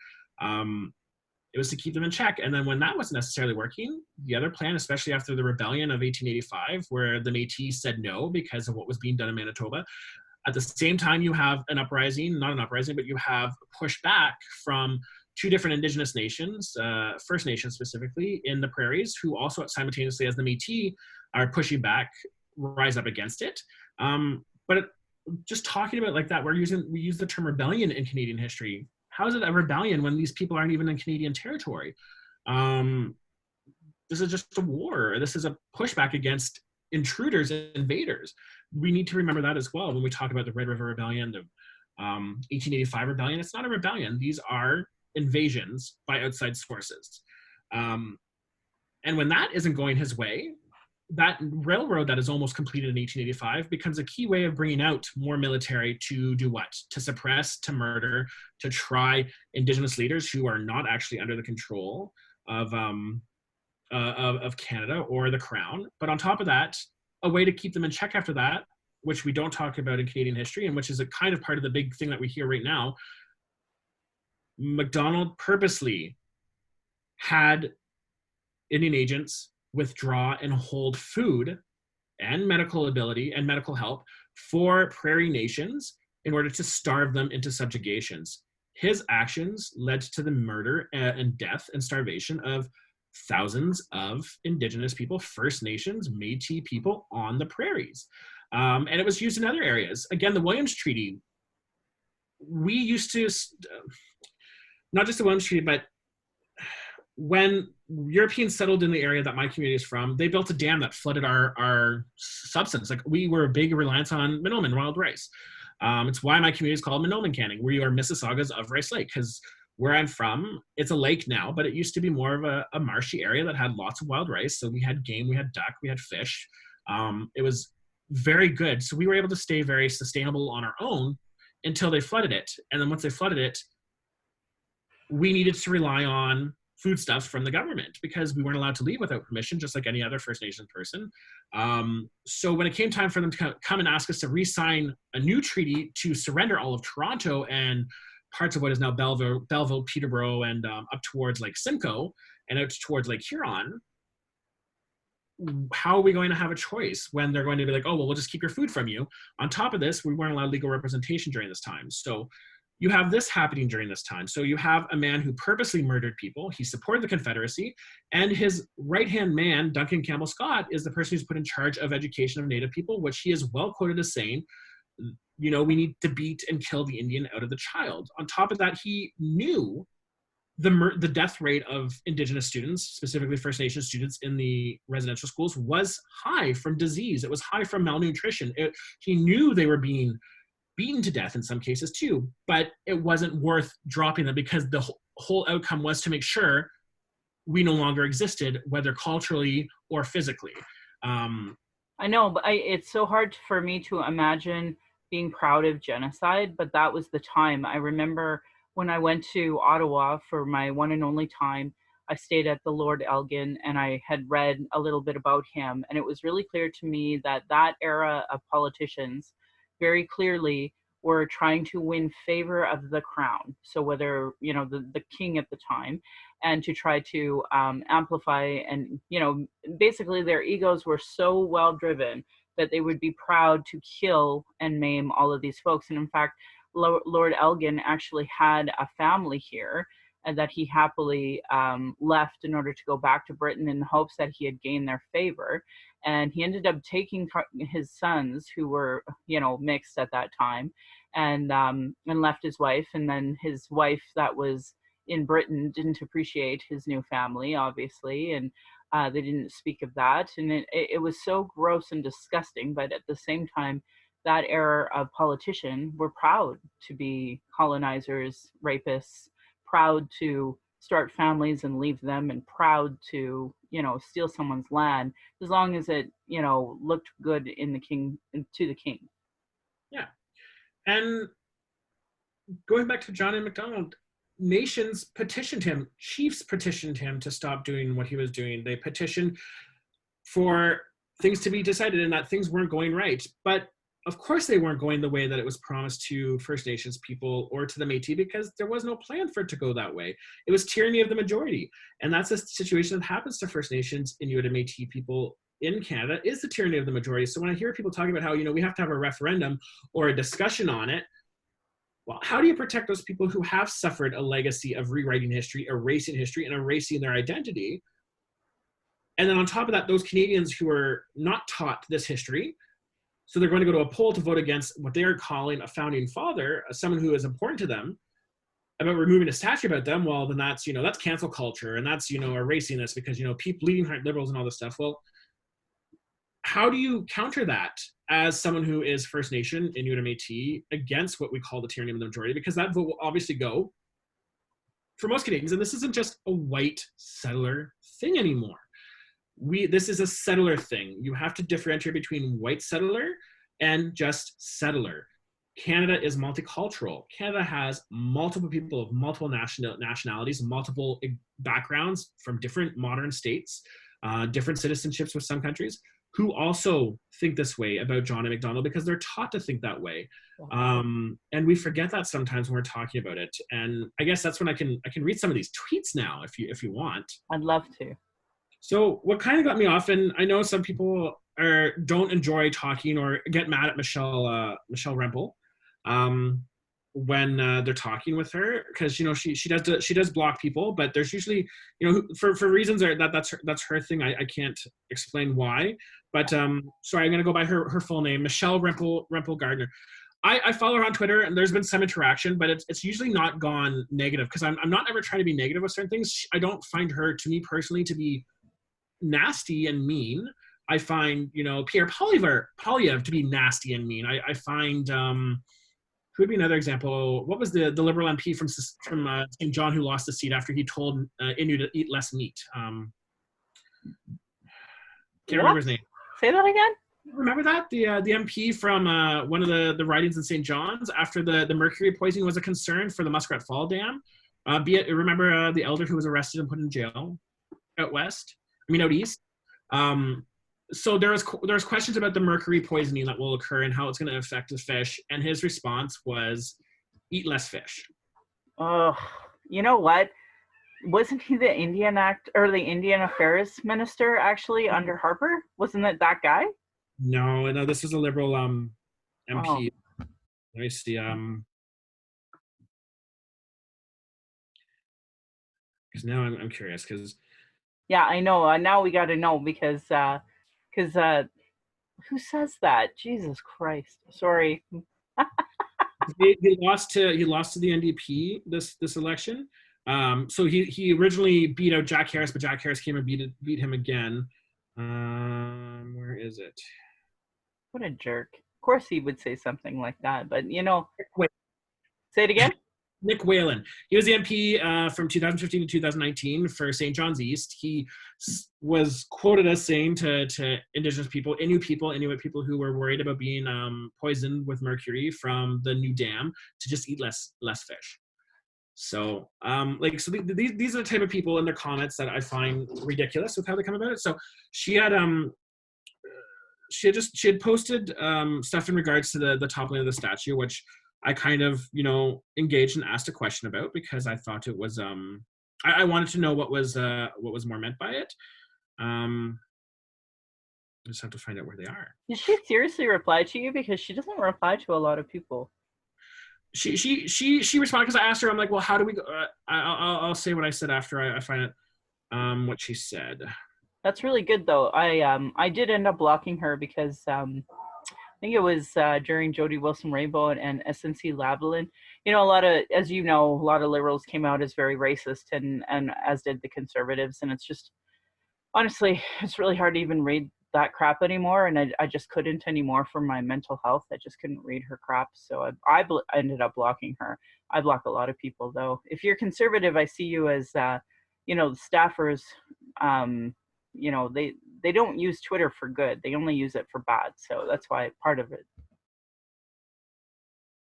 It was to keep them in check, and then when that wasn't necessarily working, the other plan, especially after the rebellion of 1885, where the Métis said no because of what was being done in Manitoba. At the same time, you have an uprising, not an uprising, but you have pushback from 2 different Indigenous nations, First Nations specifically, in the prairies, who also simultaneously as the Métis are pushing back, rise up against it. Just talking about it like that, we use the term rebellion in Canadian history. How is it a rebellion when these people aren't even in Canadian territory? This is just a war. This is a pushback against intruders and invaders. We need to remember that as well when we talk about the Red River Rebellion, the 1885 rebellion. It's not a rebellion. These are invasions by outside sources. And when that isn't going his way, that railroad that is almost completed in 1885 becomes a key way of bringing out more military to do what? To suppress, to murder, to try Indigenous leaders who are not actually under the control of Canada or the Crown. But on top of that, a way to keep them in check after that, which we don't talk about in Canadian history, and which is a kind of part of the big thing that we hear right now. MacDonald purposely had Indian agents withdraw and hold food and medical ability and medical help for prairie nations in order to starve them into subjugations. His actions led to the murder and death and starvation of thousands of Indigenous people, First Nations, Métis people on the prairies. And it was used in other areas. Again, the Williams Treaty, we used to, not just the Williams Treaty, but when Europeans settled in the area that my community is from, they built a dam that flooded our substance. Like, we were a big reliance on Minoman wild rice. It's why my community is called Minoman Canning. We are Mississaugas of Rice Lake, because where I'm from, it's a lake now, but it used to be more of a marshy area that had lots of wild rice. So we had game, we had duck, we had fish. It was very good. So we were able to stay very sustainable on our own until they flooded it. And then once they flooded it, we needed to rely on foodstuffs from the government because we weren't allowed to leave without permission, just like any other First Nations person. So when it came time for them to come and ask us to re-sign a new treaty to surrender all of Toronto and parts of what is now Belleville, Peterborough, and up towards Lake Simcoe and out towards Lake Huron, how are we going to have a choice when they're going to be like, oh, well, we'll just keep your food from you. On top of this, we weren't allowed legal representation during this time. So you have this happening during this time. So you have a man who purposely murdered people. He supported the Confederacy, and his right-hand man, Duncan Campbell Scott, is the person who's put in charge of education of Native people, which he is well quoted as saying, you know, we need to beat and kill the Indian out of the child. On top of that, he knew the death rate of Indigenous students, specifically First Nation students in the residential schools, was high from disease. It was high from malnutrition. He knew they were being beaten to death in some cases too, but it wasn't worth dropping them because the whole outcome was to make sure we no longer existed, whether culturally or physically. I know, but it's so hard for me to imagine being proud of genocide, but that was the time. I remember when I went to Ottawa for my one and only time, I stayed at the Lord Elgin, and I had read a little bit about him, and it was really clear to me that that era of politicians very clearly were trying to win favor of the crown. So whether, you know, the king at the time, and to try to amplify, and, you know, basically their egos were so well driven that they would be proud to kill and maim all of these folks. And in fact, Lord Elgin actually had a family here, and that he happily left in order to go back to Britain in the hopes that he had gained their favor. And he ended up taking his sons, who were, you know, mixed at that time, and left his wife. And then his wife that was in Britain didn't appreciate his new family, obviously, and they didn't speak of that. And it was so gross and disgusting, but at the same time, that era of politician were proud to be colonizers, rapists, proud to start families and leave them, and proud to, you know, steal someone's land as long as it, you know, looked good in the king, to the king. Yeah. And going back to John A. Macdonald, nations petitioned him, chiefs petitioned him to stop doing what he was doing. They petitioned for things to be decided and that things weren't going right. But of course they weren't going the way that it was promised to First Nations people or to the Métis, because there was no plan for it to go that way. It was tyranny of the majority. And that's a situation that happens to First Nations, Inuit and Métis people in Canada, is the tyranny of the majority. So when I hear people talking about how, you know, we have to have a referendum or a discussion on it, well, how do you protect those people who have suffered a legacy of rewriting history, erasing history, and erasing their identity? And then on top of that, those Canadians who are not taught this history, so they're going to go to a poll to vote against what they are calling a founding father, someone who is important to them, about removing a statue about them. Well, then that's, you know, that's cancel culture, and that's, you know, erasing this because, you know, people, bleeding heart liberals and all this stuff. Well, how do you counter that as someone who is First Nation, Inuit and Métis, against what we call the tyranny of the majority? Because that vote will obviously go for most Canadians, and this isn't just a white settler thing anymore. This is a settler thing. You have to differentiate between white settler and just settler. Canada is multicultural. Canada has multiple people of multiple nationalities, multiple backgrounds from different modern states, different citizenships with some countries, who also think this way about John A. Macdonald because they're taught to think that way. And we forget that sometimes when we're talking about it. And I guess that's when I can read some of these tweets now if you want. I'd love to. So what kind of got me off, and I know some people don't enjoy talking or get mad at Michelle Rempel when they're talking with her, because, you know, she does block people, but there's usually, you know, for reasons that's her thing. I can't explain why, but sorry, I'm gonna go by her full name, Michelle Rempel Gardner. I follow her on Twitter, and there's been some interaction, but it's usually not gone negative, because I'm not ever trying to be negative with certain things. I don't find her, to me personally, to be nasty and mean. I find, you know, Pierre Poilievre to be nasty and mean. I find who would be another example? What was the Liberal MP from St. John who lost the seat after he told Inuit to eat less meat? Can't remember his name. Say that again. Remember that the MP from one of the ridings in St. John's after the mercury poisoning was a concern for the Muskrat Fall Dam. Remember the elder who was arrested and put in jail out east. So there's questions about the mercury poisoning that will occur and how it's going to affect the fish, and his response was, eat less fish. Oh, you know what? wasn't he the Indian Indian Affairs Minister actually under Harper? Wasn't it that guy? No, no, this is a Liberal Oh. MP. Let me see. Because now I'm curious because Yeah, I know. Now we got to know because who says that? Jesus Christ. Sorry. he lost to the NDP this election. So he originally beat out Jack Harris, but Jack Harris came and beat him again. Where is it? What a jerk. Of course he would say something like that, but Wait, say it again. Nick Whalen. He was the MP from 2015 to 2019 for St. John's East. He was quoted as saying to Indigenous people, Inuit people who were worried about being poisoned with mercury from the new dam to just eat less fish. So, these are the type of people in their comments that I find ridiculous with how they come about it. So she had posted stuff in regards to the toppling of the statue, which I kind of, engaged and asked a question about because I thought it was I wanted to know what was more meant by it. I just have to find out where they are. Did she seriously reply to you? Because she doesn't reply to a lot of people. She responded because I asked her. I'm like, well, how do we go? I'll say what I said after I find out what she said. That's really good though. I did end up blocking her because I think it was during Jody Wilson Rainbow and SNC Lavalin. A lot of, as you know, a lot of Liberals came out as very racist, and as did the Conservatives, and it's just, honestly, it's really hard to even read that crap anymore, and I just couldn't anymore for my mental health. I just couldn't read her crap, so I ended up blocking her. I block a lot of people though. If you're conservative, I see you as the staffers. They don't use Twitter for good, they only use it for bad, so that's why part of it.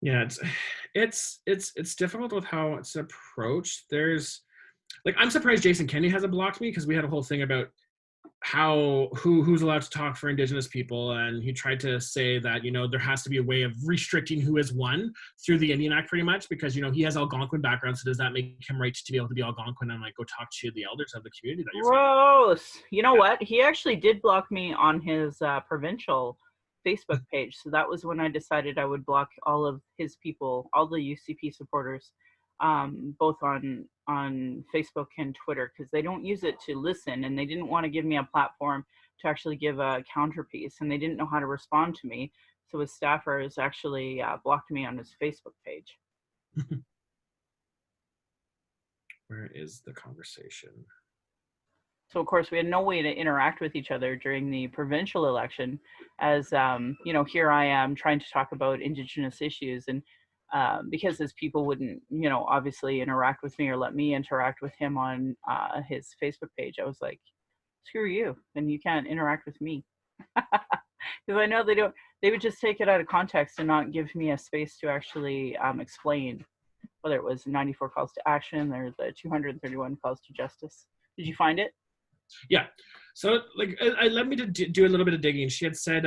Yeah, it's difficult with how it's approached. There's I'm surprised Jason Kenney hasn't blocked me because we had a whole thing about who's allowed to talk for Indigenous people, and he tried to say that there has to be a way of restricting who is one through the Indian Act, pretty much, because he has Algonquin background. So does that make him right to be able to be Algonquin and go talk to the elders of the community that you're Gross. From? You know what? He actually did block me on his provincial Facebook page. So that was when I decided I would block all of his people, all the UCP supporters, both on Facebook and Twitter, because they don't use it to listen, and they didn't want to give me a platform to actually give a counterpiece, and they didn't know how to respond to me. So his staffers actually blocked me on his Facebook page. Where is the conversation? So of course we had no way to interact with each other during the provincial election, as here I am trying to talk about Indigenous issues, and because his people wouldn't, obviously interact with me or let me interact with him on his Facebook page, I was like, screw you, then you can't interact with me. Because I know they would just take it out of context and not give me a space to actually explain, whether it was 94 calls to action or the 231 calls to justice. Did you find it? Yeah. So I let me do a little bit of digging. She had said,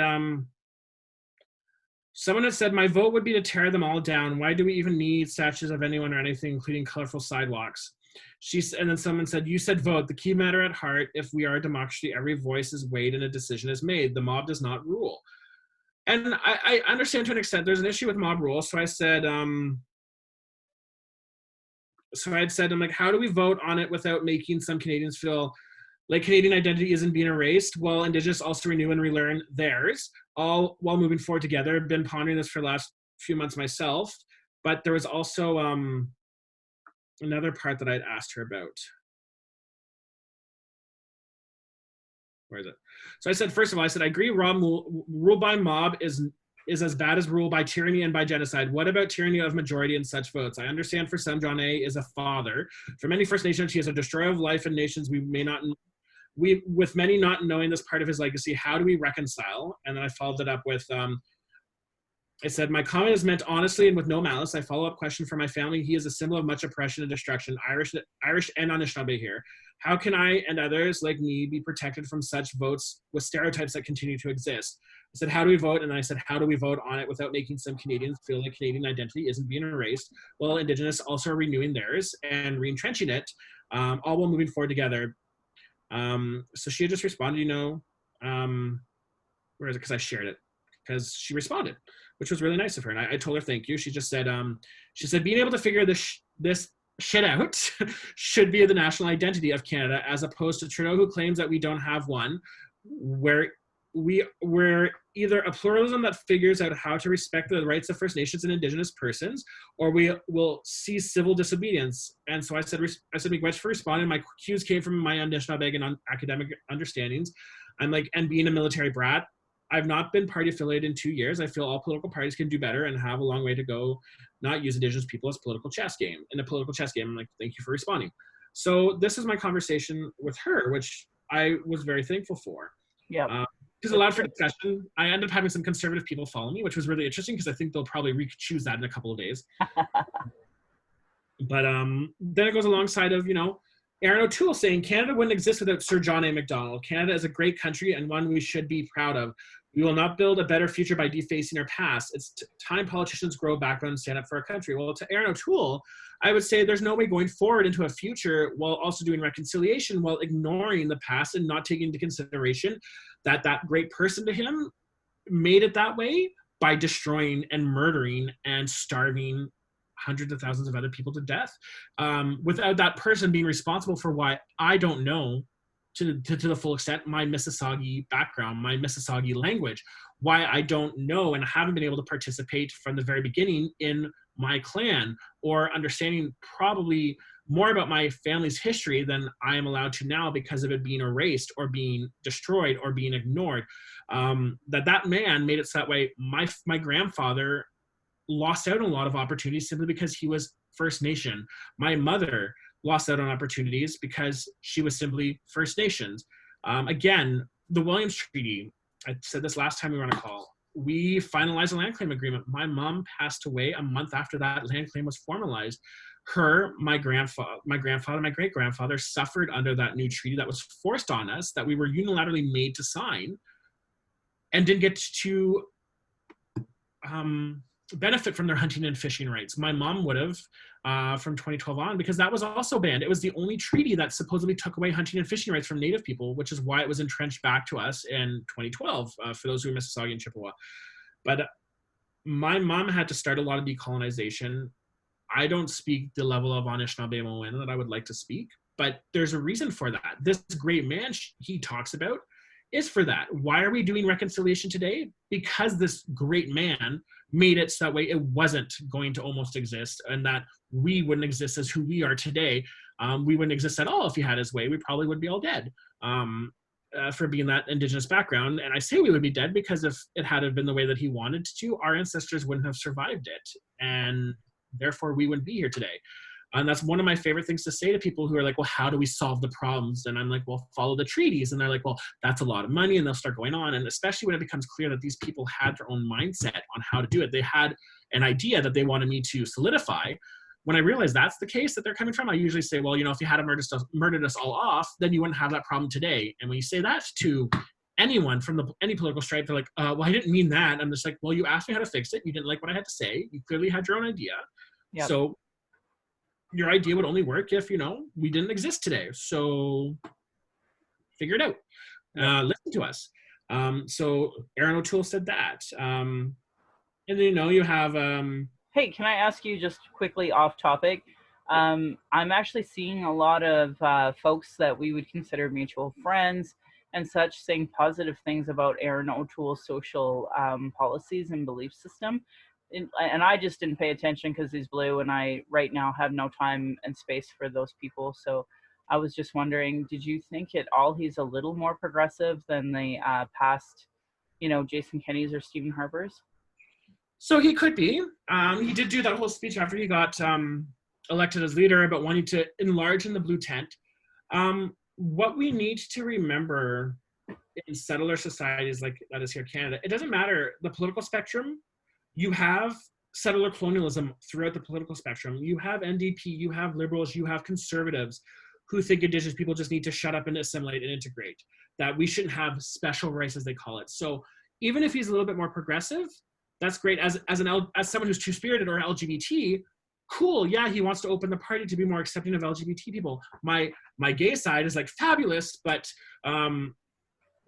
someone had said, my vote would be to tear them all down. Why do we even need statues of anyone or anything, including colorful sidewalks? And then someone said, you said vote. The key matter at heart, if we are a democracy, every voice is weighed and a decision is made. The mob does not rule. And I understand to an extent there's an issue with mob rule. So I said, I'm like, how do we vote on it without making some Canadians feel like Canadian identity isn't being erased, while Indigenous also renew and relearn theirs, all while moving forward together? I've been pondering this for the last few months myself, but there was also another part that I'd asked her about. Where is it? So I said, first of all, I agree rule by mob is as bad as rule by tyranny and by genocide. What about tyranny of majority and such votes? I understand for some, John A. is a father. For many First Nations, he is a destroyer of life and nations. With many not knowing this part of his legacy, how do we reconcile? And then I followed it up with, I said, my comment is meant honestly and with no malice. I follow up question for my family. He is a symbol of much oppression and destruction, Irish and Anishinaabe here. How can I and others like me be protected from such votes with stereotypes that continue to exist? I said, how do we vote? And then I said, how do we vote on it without making some Canadians feel like Canadian identity isn't being erased, while Indigenous also are renewing theirs and re-entrenching it? all while moving forward together. So she had just responded, where is it? Because I shared it. Because she responded, which was really nice of her. And I told her thank you. She just said, being able to figure this shit out should be the national identity of Canada, as opposed to Trudeau, who claims that we don't have one, where we're either a pluralism that figures out how to respect the rights of First Nations and Indigenous persons, or we will see civil disobedience. And so I said, miigwech for responding. My cues came from my Anishinaabe and academic understandings. I'm like, and being a military brat, I've not been party affiliated in 2 years. I feel all political parties can do better and have a long way to go, not use Indigenous people as political chess game. In a political chess game, I'm like, thank you for responding. So this is my conversation with her, which I was very thankful for. Yeah. Because allowed for discussion. I ended up having some conservative people follow me, which was really interesting because I think they'll probably re-choose that in a couple of days. But then it goes alongside of, Aaron O'Toole saying Canada wouldn't exist without Sir John A. Macdonald. Canada is a great country and one we should be proud of. We will not build a better future by defacing our past. It's time politicians grow background and stand up for our country. Well, to Aaron O'Toole, I would say there's no way going forward into a future while also doing reconciliation, while ignoring the past and not taking into consideration that that great person to him made it that way by destroying and murdering and starving hundreds of thousands of other people to death, without that person being responsible for why I don't know to the full extent my Mississauga background, my Mississauga language, why I don't know and haven't been able to participate from the very beginning in my clan, or understanding probably more about my family's history than I am allowed to now because of it being erased or being destroyed or being ignored. That man made it so that way my grandfather lost out on a lot of opportunities simply because he was First Nation. My mother lost out on opportunities because she was simply First Nations. Again, the Williams Treaty, I said this last time we were on a call, we finalized a land claim agreement. My mom passed away a month after that land claim was formalized. My grandfather, my great-grandfather suffered under that new treaty that was forced on us, that we were unilaterally made to sign, and didn't get to benefit from their hunting and fishing rights. My mom would have from 2012 on, because that was also banned. It was the only treaty that supposedly took away hunting and fishing rights from Native people, which is why it was entrenched back to us in 2012 for those who are Mississauga and Chippewa. But my mom had to start a lot of decolonization. I don't speak the level of Anishinaabe that I would like to speak, but there's a reason for that. This great man he talks about is for that. Why are we doing reconciliation today? Because this great man made it so that way it wasn't going to almost exist, and that we wouldn't exist as who we are today. We wouldn't exist at all if he had his way. We probably would be all dead for being that Indigenous background. And I say we would be dead because if it had been the way that he wanted to, our ancestors wouldn't have survived it. And therefore we wouldn't be here today. And that's one of my favorite things to say to people who are like, well, how do we solve the problems? And I'm like, well, follow the treaties. And they're like, well, that's a lot of money. And they'll start going on. And especially when it becomes clear that these people had their own mindset on how to do it. They had an idea that they wanted me to solidify. When I realize that's the case that they're coming from, I usually say, well, if you had murdered us all off, then you wouldn't have that problem today. And when you say that to anyone from any political stripe, they're like, well, I didn't mean that. I'm just like, well, you asked me how to fix it. You didn't like what I had to say. You clearly had your own idea. Yep. So your idea would only work if, we didn't exist today. So figure it out. Listen to us. So Aaron O'Toole said that. And then, you have... Hey, can I ask you just quickly off topic? I'm actually seeing a lot of folks that we would consider mutual friends and such saying positive things about Aaron O'Toole's social policies and belief system. And I just didn't pay attention because he's blue, and I right now have no time and space for those people. So I was just wondering, did you think at all he's a little more progressive than the past, Jason Kenney's or Stephen Harper's? So he could be. He did do that whole speech after he got elected as leader about wanting to enlarge in the blue tent. What we need to remember in settler societies like that is here in Canada, it doesn't matter the political spectrum. You have settler colonialism throughout the political spectrum. You have NDP, you have liberals, you have conservatives who think Indigenous people just need to shut up and assimilate and integrate, that we shouldn't have special rights, as they call it. So even if he's a little bit more progressive, that's great. As someone who's two-spirited or LGBT, cool, yeah, he wants to open the party to be more accepting of LGBT people. My gay side is like fabulous, but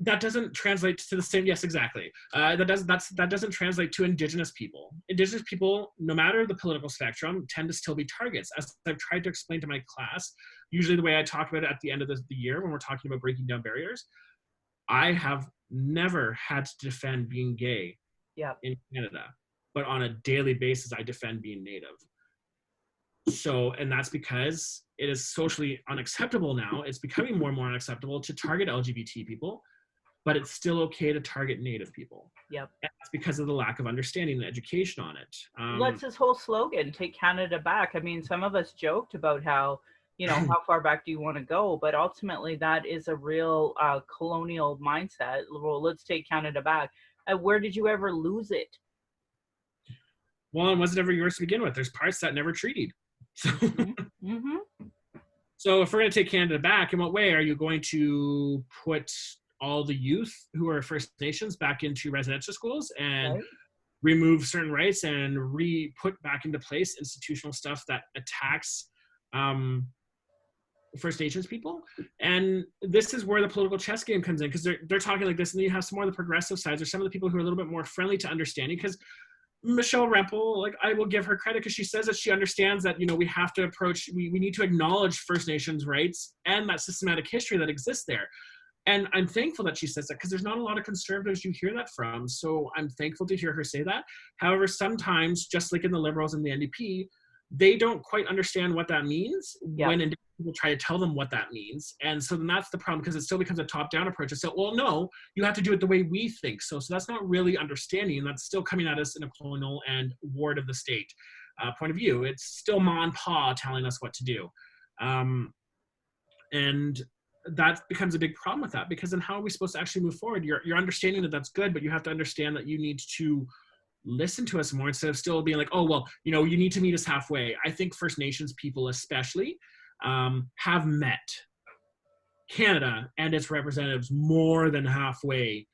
that doesn't translate to the same. Yes, exactly. That doesn't translate to Indigenous people. Indigenous people, no matter the political spectrum, tend to still be targets. As I've tried to explain to my class, usually the way I talk about it at the end of the year when we're talking about breaking down barriers, I have never had to defend being gay in Canada, but on a daily basis, I defend being Native. So, and that's because it is socially unacceptable now. It's becoming more and more unacceptable to target LGBT people, but it's still okay to target Native people. Yep. And that's because of the lack of understanding and education on it. That's his whole slogan, take Canada back. I mean, some of us joked about how, how far back do you want to go? But ultimately, that is a real colonial mindset. Well, let's take Canada back. Where did you ever lose it? Well, it wasn't ever yours to begin with. There's parts that never treated. So, mm-hmm. So if we're going to take Canada back, in what way are you going to put all the youth who are First Nations back into residential schools and remove certain rights and put back into place institutional stuff that attacks First Nations people? And this is where the political chess game comes in, because they're talking like this, and then you have some more of the progressive sides or some of the people who are a little bit more friendly to understanding, because Michelle Rempel, like, I will give her credit because she says that she understands that, we have to we need to acknowledge First Nations rights and that systematic history that exists there. And I'm thankful that she says that, because there's not a lot of conservatives you hear that from. So I'm thankful to hear her say that. However, sometimes, just like in the Liberals and the NDP, they don't quite understand what that means when Indigenous people try to tell them what that means. And so then that's the problem, because it still becomes a top-down approach. It's well, no, you have to do it the way we think. So that's not really understanding. That's still coming at us in a colonial and ward of the state point of view. It's still Ma and Pa telling us what to do. And that becomes a big problem with that, because then how are we supposed to actually move forward? You're understanding that that's good, but you have to understand that you need to listen to us more instead of still being like, oh, well, you need to meet us halfway. I think First Nations people especially have met Canada and its representatives more than halfway,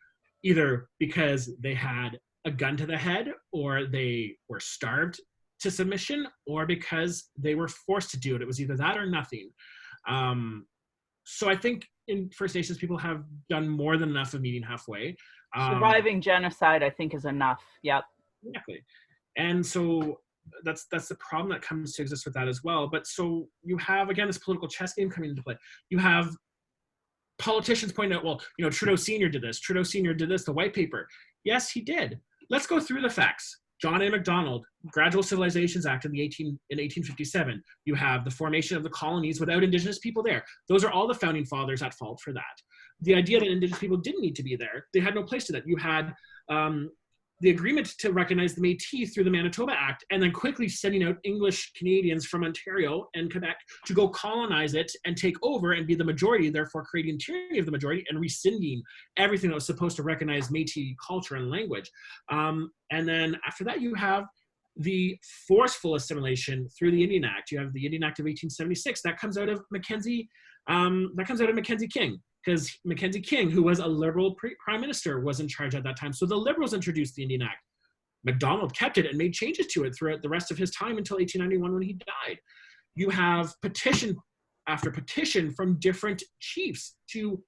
either because they had a gun to the head, or they were starved to submission, or because they were forced to do it. It was either that or nothing. So I think in First Nations people have done more than enough of meeting halfway. Surviving genocide, I think, is enough. Yep. Exactly. And so that's the problem that comes to exist with that as well. But so you have, again, this political chess game coming into play. You have politicians pointing out, well, Trudeau Sr. did this. Trudeau Sr. did this, the white paper. Yes, he did. Let's go through the facts. John A. Macdonald, Gradual Civilizations Act in 1857. You have the formation of the colonies without Indigenous people there. Those are all the founding fathers at fault for that. The idea that Indigenous people didn't need to be there, they had no place to that. You had the agreement to recognize the Métis through the Manitoba Act, and then quickly sending out English Canadians from Ontario and Quebec to go colonize it and take over and be the majority, therefore creating tyranny of the majority and rescinding everything that was supposed to recognize Métis culture and language. And then after that, you have the forceful assimilation through the Indian Act. You have the Indian Act of 1876 that comes out of Mackenzie King, because Mackenzie King, who was a Liberal prime minister, was in charge at that time. So the Liberals introduced the Indian Act. Macdonald kept it and made changes to it throughout the rest of his time until 1891 when he died. You have petition after petition from different chiefs, to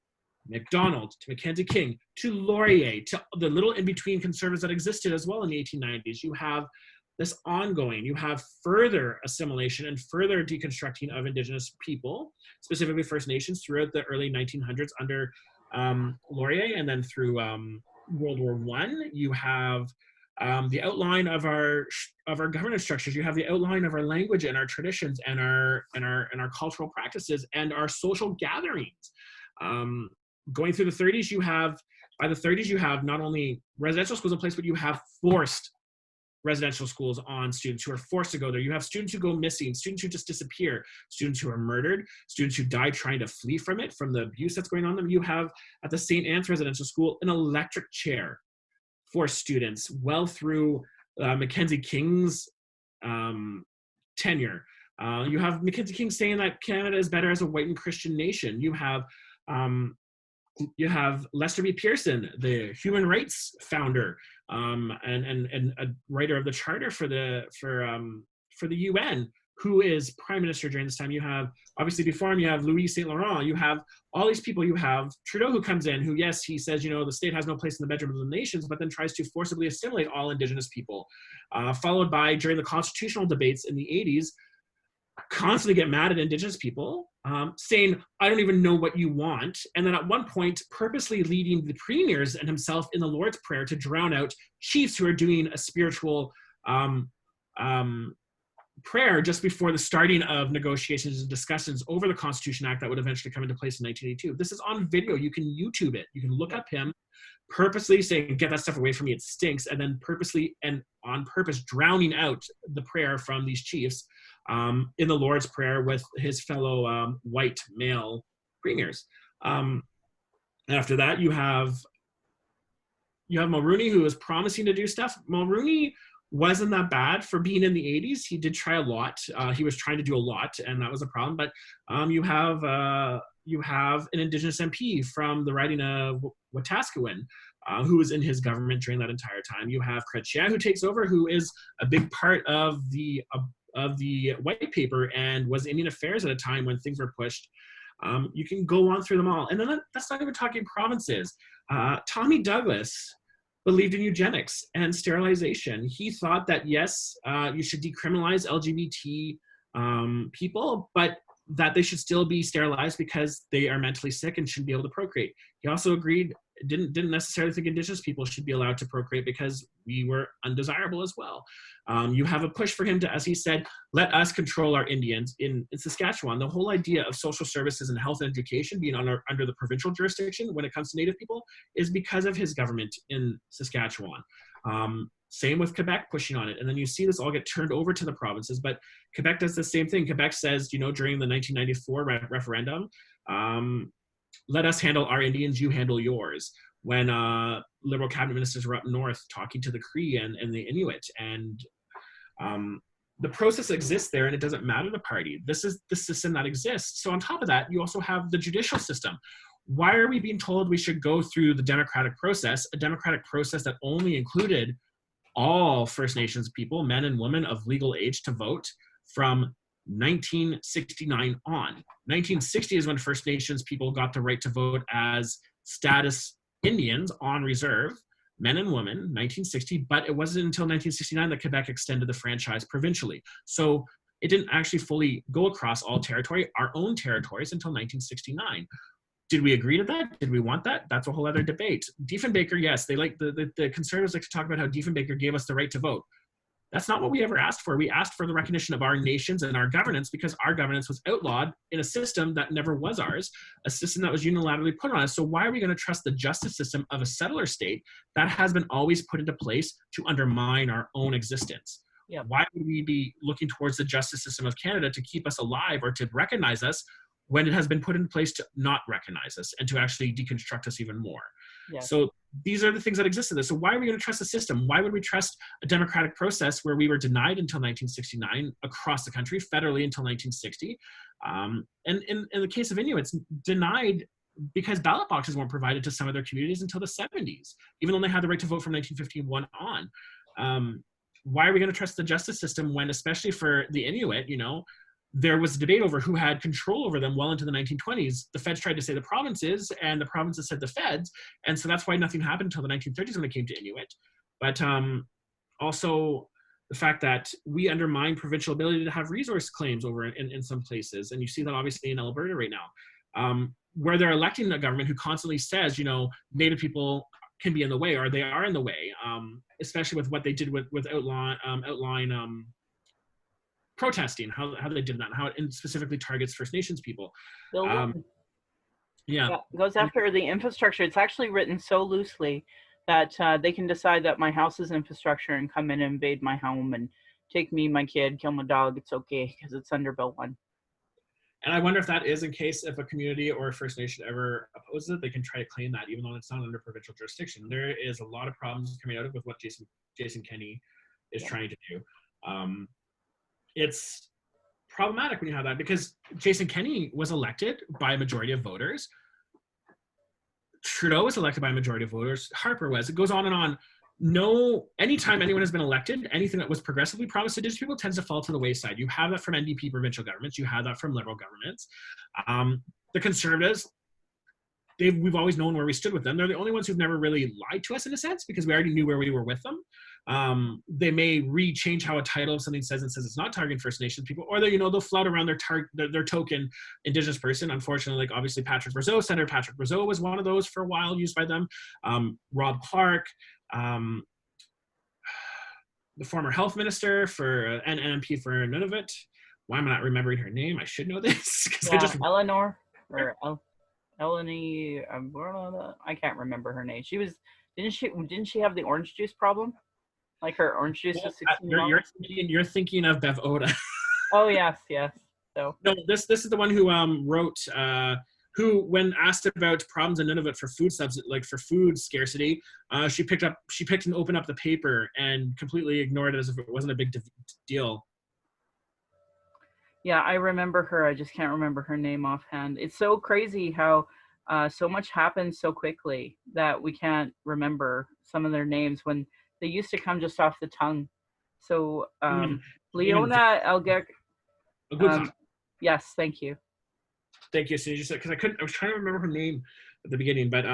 Macdonald, to Mackenzie King, to Laurier, to the little in-between conservatives that existed as well in the 1890s. You have this ongoing, you have further assimilation and further deconstructing of Indigenous people, specifically First Nations, throughout the early 1900s under Laurier, and then through World War I. You have the outline of our governance structures. You have the outline of our language and our traditions and our cultural practices and our social gatherings. Going through the 30s, by the 30s, you have not only residential schools in place, but you have forced residential schools on students who are forced to go there. You have students who go missing, students who just disappear, students who are murdered, students who die trying to flee from it, from the abuse that's going on them. You have at the St. Anne's Residential School an electric chair for students well through Mackenzie King's tenure. You have Mackenzie King saying that Canada is better as a white and Christian nation. You have Lester B. Pearson, the human rights founder, and a writer of the charter for for the UN, who is prime minister during this time. You have, obviously before him, you have Louis Saint Laurent. You have all these people. You have Trudeau, who comes in, who, yes, he says, the state has no place in the bedroom of the nations, but then tries to forcibly assimilate all Indigenous people. Followed by, during the constitutional debates in the 80s, constantly get mad at Indigenous people, saying, I don't even know what you want. And then at one point, purposely leading the premiers and himself in the Lord's Prayer to drown out chiefs who are doing a spiritual prayer just before the starting of negotiations and discussions over the Constitution Act that would eventually come into place in 1982. This is on video. You can YouTube it. You can look up him purposely saying, get that stuff away from me, it stinks, and then purposely and on purpose drowning out the prayer from these chiefs in the Lord's Prayer with his fellow white male premiers. After that, you have Mulroney, who is promising to do stuff. Mulroney wasn't that bad for being in the 80s. He did try a lot. He was trying to do a lot, and that was a problem. But you have an Indigenous MP from the riding of Wetaskiwin, who was in his government during that entire time. You have Chrétien, who takes over, who is a big part of the white paper and was Indian Affairs at a time when things were pushed. You can go on through them all. And then that's not even talking provinces. Tommy Douglas believed in eugenics and sterilization. He thought that, yes, you should decriminalize LGBT people, but that they should still be sterilized because they are mentally sick and shouldn't be able to procreate. He also agreed, didn't necessarily think Indigenous people should be allowed to procreate because we were undesirable as well. You have a push for him to, as he said, let us control our Indians in Saskatchewan. The whole idea of social services and health and education being under the provincial jurisdiction when it comes to Native people is because of his government in Saskatchewan. Same with Quebec pushing on it. And then you see this all get turned over to the provinces, but Quebec does the same thing. Quebec says, during the 1994 referendum, let us handle our Indians, you handle yours. When Liberal cabinet ministers were up north talking to the Cree and the Inuit, and the process exists there, and it doesn't matter the party. This is the system that exists. So on top of that, you also have the judicial system. Why are we being told we should go through the democratic process, a democratic process that only included all First Nations people, men and women of legal age, to vote from 1969 on. 1960 is when First Nations people got the right to vote as status Indians on reserve, men and women, 1960, but it wasn't until 1969 that Quebec extended the franchise provincially. So it didn't actually fully go across all territory, our own territories, until 1969. Did we agree to that? Did we want that? That's a whole other debate. Diefenbaker, yes, they like the Conservatives like to talk about how Diefenbaker gave us the right to vote. That's not what we ever asked for. We asked for the recognition of our nations and our governance because our governance was outlawed in a system that never was ours, a system that was unilaterally put on us. So why are we going to trust the justice system of a settler state that has been always put into place to undermine our own existence? Yeah. Why would we be looking towards the justice system of Canada to keep us alive or to recognize us when it has been put in place to not recognize us and to actually deconstruct us even more? Yeah. So these are the things that exist in this. So why are we going to trust the system? Why would we trust a democratic process where we were denied until 1969 across the country, federally until 1960? And in the case of Inuits, denied because ballot boxes weren't provided to some of their communities until the 70s, even though they had the right to vote from 1951 on. Why are we going to trust the justice system when, especially for the Inuit, there was a debate over who had control over them well into the 1920s. The feds tried to say the provinces, and the provinces said the feds. And so that's why nothing happened until the 1930s when it came to Inuit. But also the fact that we undermine provincial ability to have resource claims over in some places. And you see that obviously in Alberta right now, where they're electing a government who constantly says, Native people can be in the way, or they are in the way, especially with what they did with outline protesting, how they did that, and how it specifically targets First Nations people. Yeah, it goes after the infrastructure. It's actually written so loosely that they can decide that my house is infrastructure and come in and invade my home and take me, my kid, kill my dog. It's okay because it's under Bill 1. And I wonder if that is in case if a community or a First Nation ever opposes it, they can try to claim that even though it's not under provincial jurisdiction. There is a lot of problems coming out of with what Jason Kenney is trying to do. It's problematic when you have that because Jason Kenney was elected by a majority of voters. Trudeau was elected by a majority of voters. Harper was. It goes on and on. no, anytime anyone has been elected, anything that was progressively promised to Indigenous people tends to fall to the wayside. You have that from NDP provincial governments. You have that from Liberal governments. The Conservatives, we've always known where we stood with them. They're the only ones who've never really lied to us in a sense, because we already knew where we were with them. They may re-change how a title of something says and says it's not targeting First Nations people, or they'll flout around their token Indigenous person. Unfortunately, like obviously Senator Patrick Brazeau was one of those for a while used by them. Rob Clark, the former health minister for an MP for Nunavut. Why am I not remembering her name? I should know this. Eleanor or Eleni. I can't remember her name. Didn't she have the orange juice problem? Like her orange juice was 16 you're thinking of Bev Oda. Oh yes. So no, this is the one who wrote who, when asked about problems in Nunavut for food scarcity, she picked and opened up the paper and completely ignored it as if it wasn't a big deal. Yeah, I remember her. I just can't remember her name offhand. It's so crazy how so much happens so quickly that we can't remember some of their names when they used to come just off the tongue. So Leona Elgek. Yes, thank you. Thank you, Cindy. Because I was trying to remember her name at the beginning, but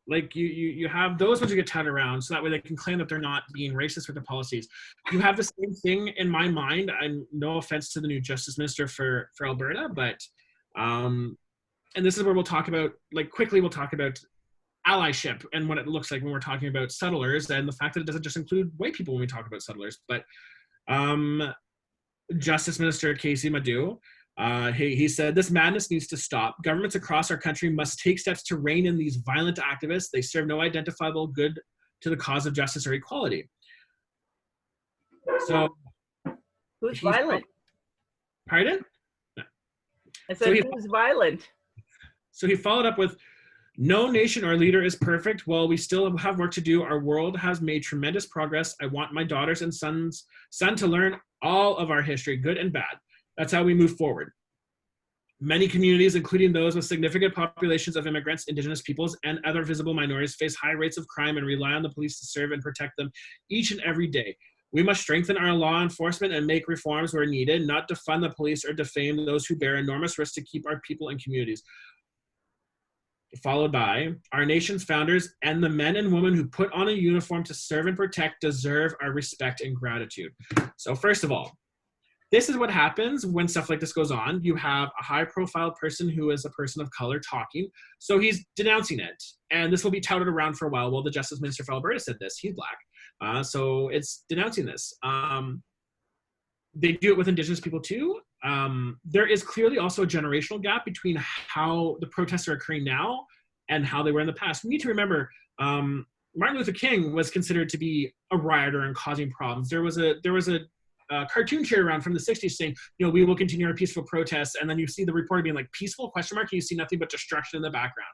like you have those ones who get touted around, so that way they can claim that they're not being racist with their policies. You have the same thing in my mind. I'm no offense to the new Justice Minister for Alberta, but and this is where we'll talk about allyship and what it looks like when we're talking about settlers, and the fact that it doesn't just include white people when we talk about settlers. But Justice Minister Casey Madu, he said, "This madness needs to stop. Governments across our country must take steps to rein in these violent activists. They serve no identifiable good to the cause of justice or equality." So, who's violent? Pardon? I said, who's violent? So he followed up with, "No nation or leader is perfect. While we still have work to do, our world has made tremendous progress. I want my daughters and son to learn all of our history, good and bad. That's how we move forward. Many communities, including those with significant populations of immigrants, Indigenous peoples, and other visible minorities, face high rates of crime and rely on the police to serve and protect them each and every day. We must strengthen our law enforcement and make reforms where needed, not defund the police or defame those who bear enormous risk to keep our people and communities." Followed by, "Our nation's founders and the men and women who put on a uniform to serve and protect deserve our respect and gratitude." So first of all, this is what happens when stuff like this goes on. You have a high-profile person who is a person of color talking, so he's denouncing it. And this will be touted around for a while. Well, the Justice Minister for Alberta said this. He's Black. So it's denouncing this. They do it with Indigenous people too. There is clearly also a generational gap between how the protests are occurring now and how they were in the past. We need to remember Martin Luther King was considered to be a rioter and causing problems. There was a cartoon shared around from the 60s saying, "We will continue our peaceful protests," and then you see the reporter being like, "Peaceful?" and you see nothing but destruction in the background.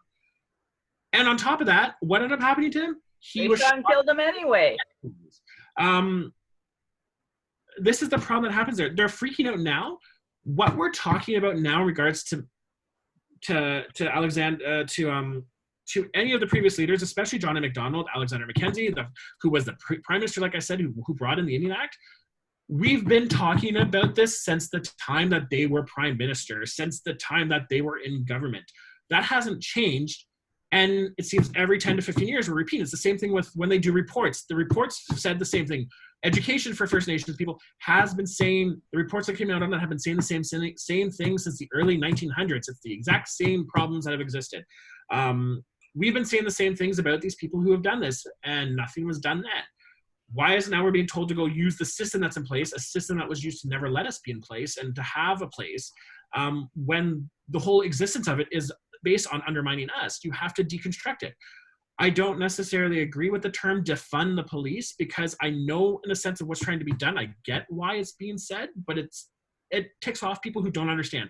And on top of that, what ended up happening to him? They shot and killed him anyway. This is the problem that happens there. They're freaking out now. What we're talking about now in regards to Alexander, to any of the previous leaders, especially John A. Macdonald, Alexander Mackenzie, who was the prime minister, like I said, who brought in the Indian Act. We've been talking about this since the time that they were prime minister, since the time that they were in government. That hasn't changed. And it seems every 10 to 15 years we're repeating. It's the same thing with when they do reports. The reports said the same thing. Education for First Nations people has been saying, the reports that came out on that have been saying the same thing since the early 1900s. It's the exact same problems that have existed. We've been saying the same things about these people who have done this, and nothing was done then. Why is now we're being told to go use the system that's in place, a system that was used to never let us be in place and to have a place, when the whole existence of it is based on undermining us? You have to deconstruct it. I don't necessarily agree with the term defund the police, because I know in a sense of what's trying to be done. I get why it's being said, but it ticks off people who don't understand.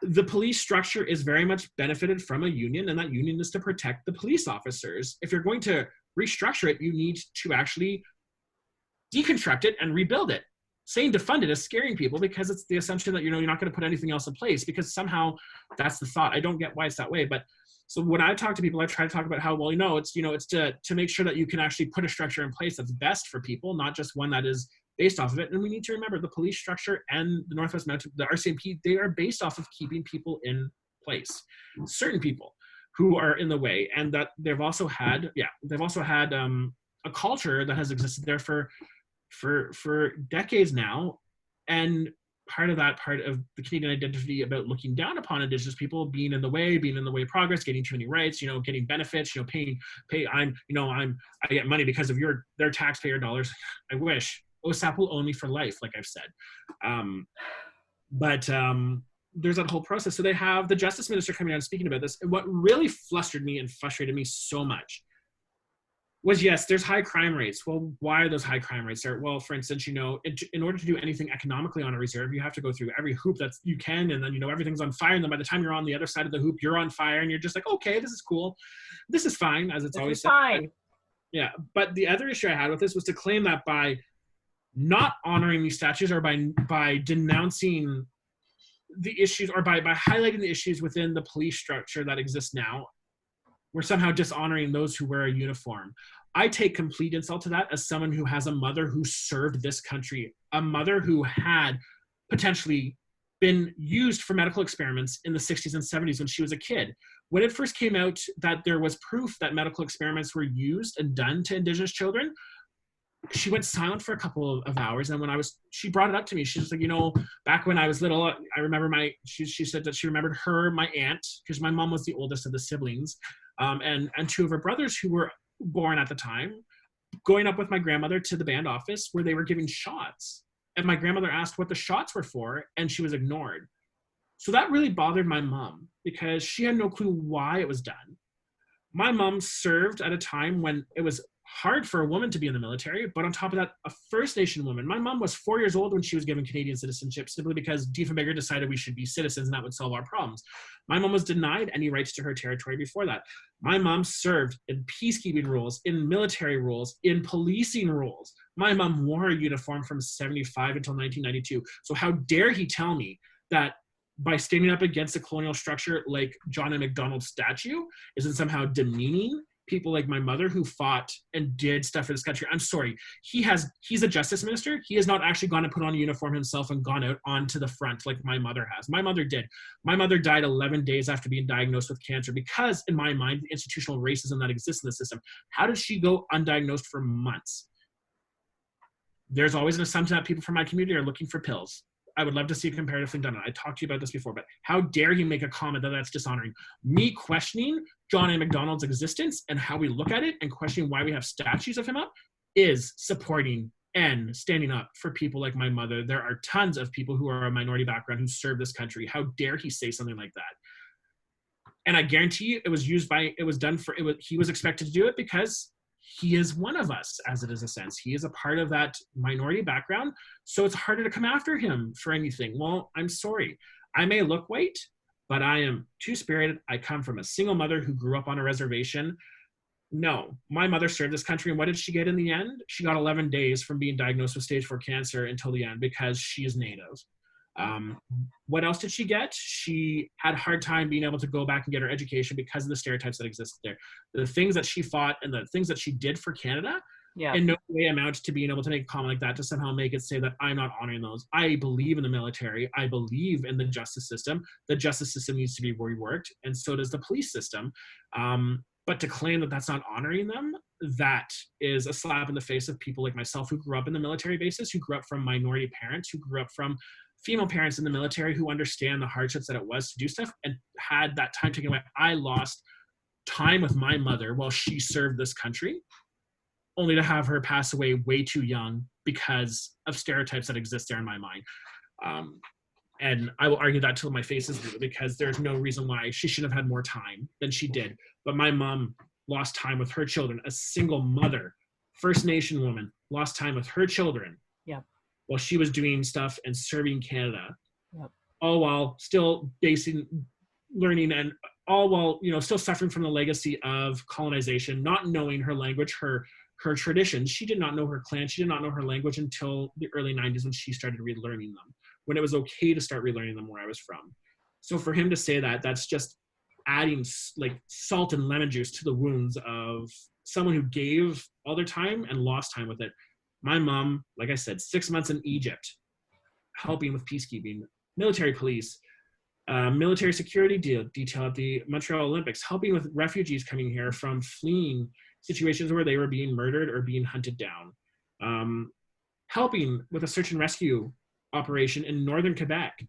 The police structure is very much benefited from a union, and that union is to protect the police officers. If you're going to restructure it, you need to actually deconstruct it and rebuild it. Saying defund it is scaring people because it's the assumption that you're not going to put anything else in place, because somehow that's the thought. I don't get why it's that way, but So when I talk to people, I try to talk about how, well, it's to make sure that you can actually put a structure in place that's best for people, not just one that is based off of it. And we need to remember the police structure and the Northwest Mounted, the RCMP, they are based off of keeping people in place, certain people who are in the way. And that they've also had a culture that has existed there for decades now. And part of the Canadian identity about looking down upon Indigenous people being in the way of progress, getting too many rights, getting benefits, I get money because of their taxpayer dollars. I wish. OSAP will own me for life, like I've said. But there's that whole process. So they have the Justice Minister coming out and speaking about this. And what really flustered me and frustrated me so much was, yes, there's high crime rates. Well, why are those high crime rates there? Well, for instance, in order to do anything economically on a reserve, you have to go through every hoop that you can, and then, everything's on fire. And then by the time you're on the other side of the hoop, you're on fire, and you're just like, okay, this is cool. This is fine, as it's always said. Fine. Yeah, but the other issue I had with this was to claim that by not honoring these statutes, or by denouncing the issues, or by highlighting the issues within the police structure that exists now, we're somehow dishonoring those who wear a uniform. I take complete insult to that as someone who has a mother who served this country, a mother who had potentially been used for medical experiments in the 60s and 70s when she was a kid. When it first came out that there was proof that medical experiments were used and done to Indigenous children, she went silent for a couple of hours. And she brought it up to me. She was like, back when I was little, I remember she said that she remembered my aunt, because my mom was the oldest of the siblings, and two of her brothers who were born at the time, going up with my grandmother to the band office where they were giving shots. And my grandmother asked what the shots were for, and she was ignored. So that really bothered my mom, because she had no clue why it was done. My mom served at a time when it was hard for a woman to be in the military, but on top of that, a First Nation woman. My mom was 4 years old when she was given Canadian citizenship, simply because Diefenbaker decided we should be citizens and that would solve our problems. My mom was denied any rights to her territory before that. My mom served in peacekeeping roles, in military roles, in policing roles. My mom wore a uniform from 75 until 1992. So how dare he tell me that by standing up against a colonial structure like John A. Macdonald's statue isn't somehow demeaning people like my mother who fought and did stuff for this country. I'm sorry. He's a justice minister. He has not actually gone and put on a uniform himself and gone out onto the front like my mother has. My mother did. My mother died 11 days after being diagnosed with cancer because, in my mind, the institutional racism that exists in the system. How did she go undiagnosed for months? There's always an assumption that people from my community are looking for pills. I would love to see a comparative thing done. I talked to you about this before, but how dare you make a comment that that's dishonoring? Me questioning John A. Macdonald's existence and how we look at it and questioning why we have statues of him up is supporting and standing up for people like my mother. There are tons of people who are a minority background who serve this country. How dare he say something like that? And I guarantee you he was expected to do it because he is one of us, as it is a sense. He is a part of that minority background, so it's harder to come after him for anything. Well, I'm sorry. I may look white, but I am two-spirited. I come from a single mother who grew up on a reservation. No, my mother served this country, and what did she get in the end? She got 11 days from being diagnosed with stage 4 cancer until the end because she is Native. What else did she get? She had a hard time being able to go back and get her education because of the stereotypes that existed there. The things that she fought and the things that she did for Canada in no way amount to being able to make a comment like that to somehow make it say that I'm not honoring those. I believe in the military. I believe in the justice system. The justice system needs to be reworked, and so does the police system. But to claim that that's not honoring them, that is a slap in the face of people like myself who grew up in the military bases, who grew up from minority parents, who grew up from female parents in the military, who understand the hardships that it was to do stuff and had that time taken away. I lost time with my mother while she served this country, only to have her pass away way too young because of stereotypes that exist there in my mind. And I will argue that till my face is blue because there's no reason why she should have had more time than she did. But my mom lost time with her children. A single mother, First Nation woman, lost time with her children while she was doing stuff and serving Canada, all while still learning and all while, still suffering from the legacy of colonization, not knowing her language, her traditions. She did not know her clan. She did not know her language until the early 90s when she started relearning them, when it was okay to start relearning them where I was from. So for him to say that, that's just adding like salt and lemon juice to the wounds of someone who gave all their time and lost time with it. My mom, like I said, 6 months in Egypt, helping with peacekeeping, military police, military security detail at the Montreal Olympics, helping with refugees coming here from fleeing situations where they were being murdered or being hunted down, helping with a search and rescue operation in northern Quebec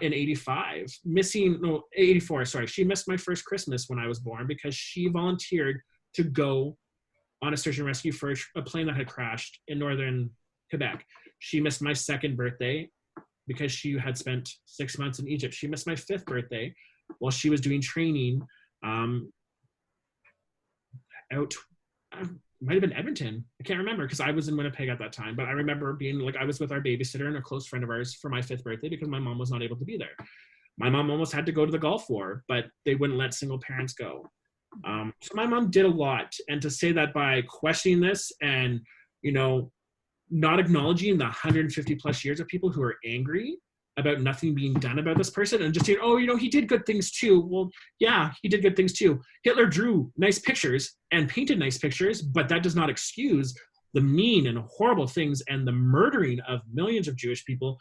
in 85, missing, no, 84, sorry. She missed my first Christmas when I was born because she volunteered to go on a search and rescue for a plane that had crashed in northern Quebec. She missed my second birthday because she had spent 6 months in Egypt. She missed my fifth birthday while she was doing training out, might have been Edmonton. I can't remember because I was in Winnipeg at that time, but I remember being like, I was with our babysitter and a close friend of ours for my fifth birthday because my mom was not able to be there. My mom almost had to go to the Gulf War, but they wouldn't let single parents go. So my mom did a lot. And to say that by questioning this and, you know, not acknowledging the 150 plus years of people who are angry about nothing being done about this person and just saying, oh, you know, he did good things too. Well, yeah, he did good things too. Hitler drew nice pictures and painted nice pictures, but that does not excuse the mean and horrible things and the murdering of millions of Jewish people,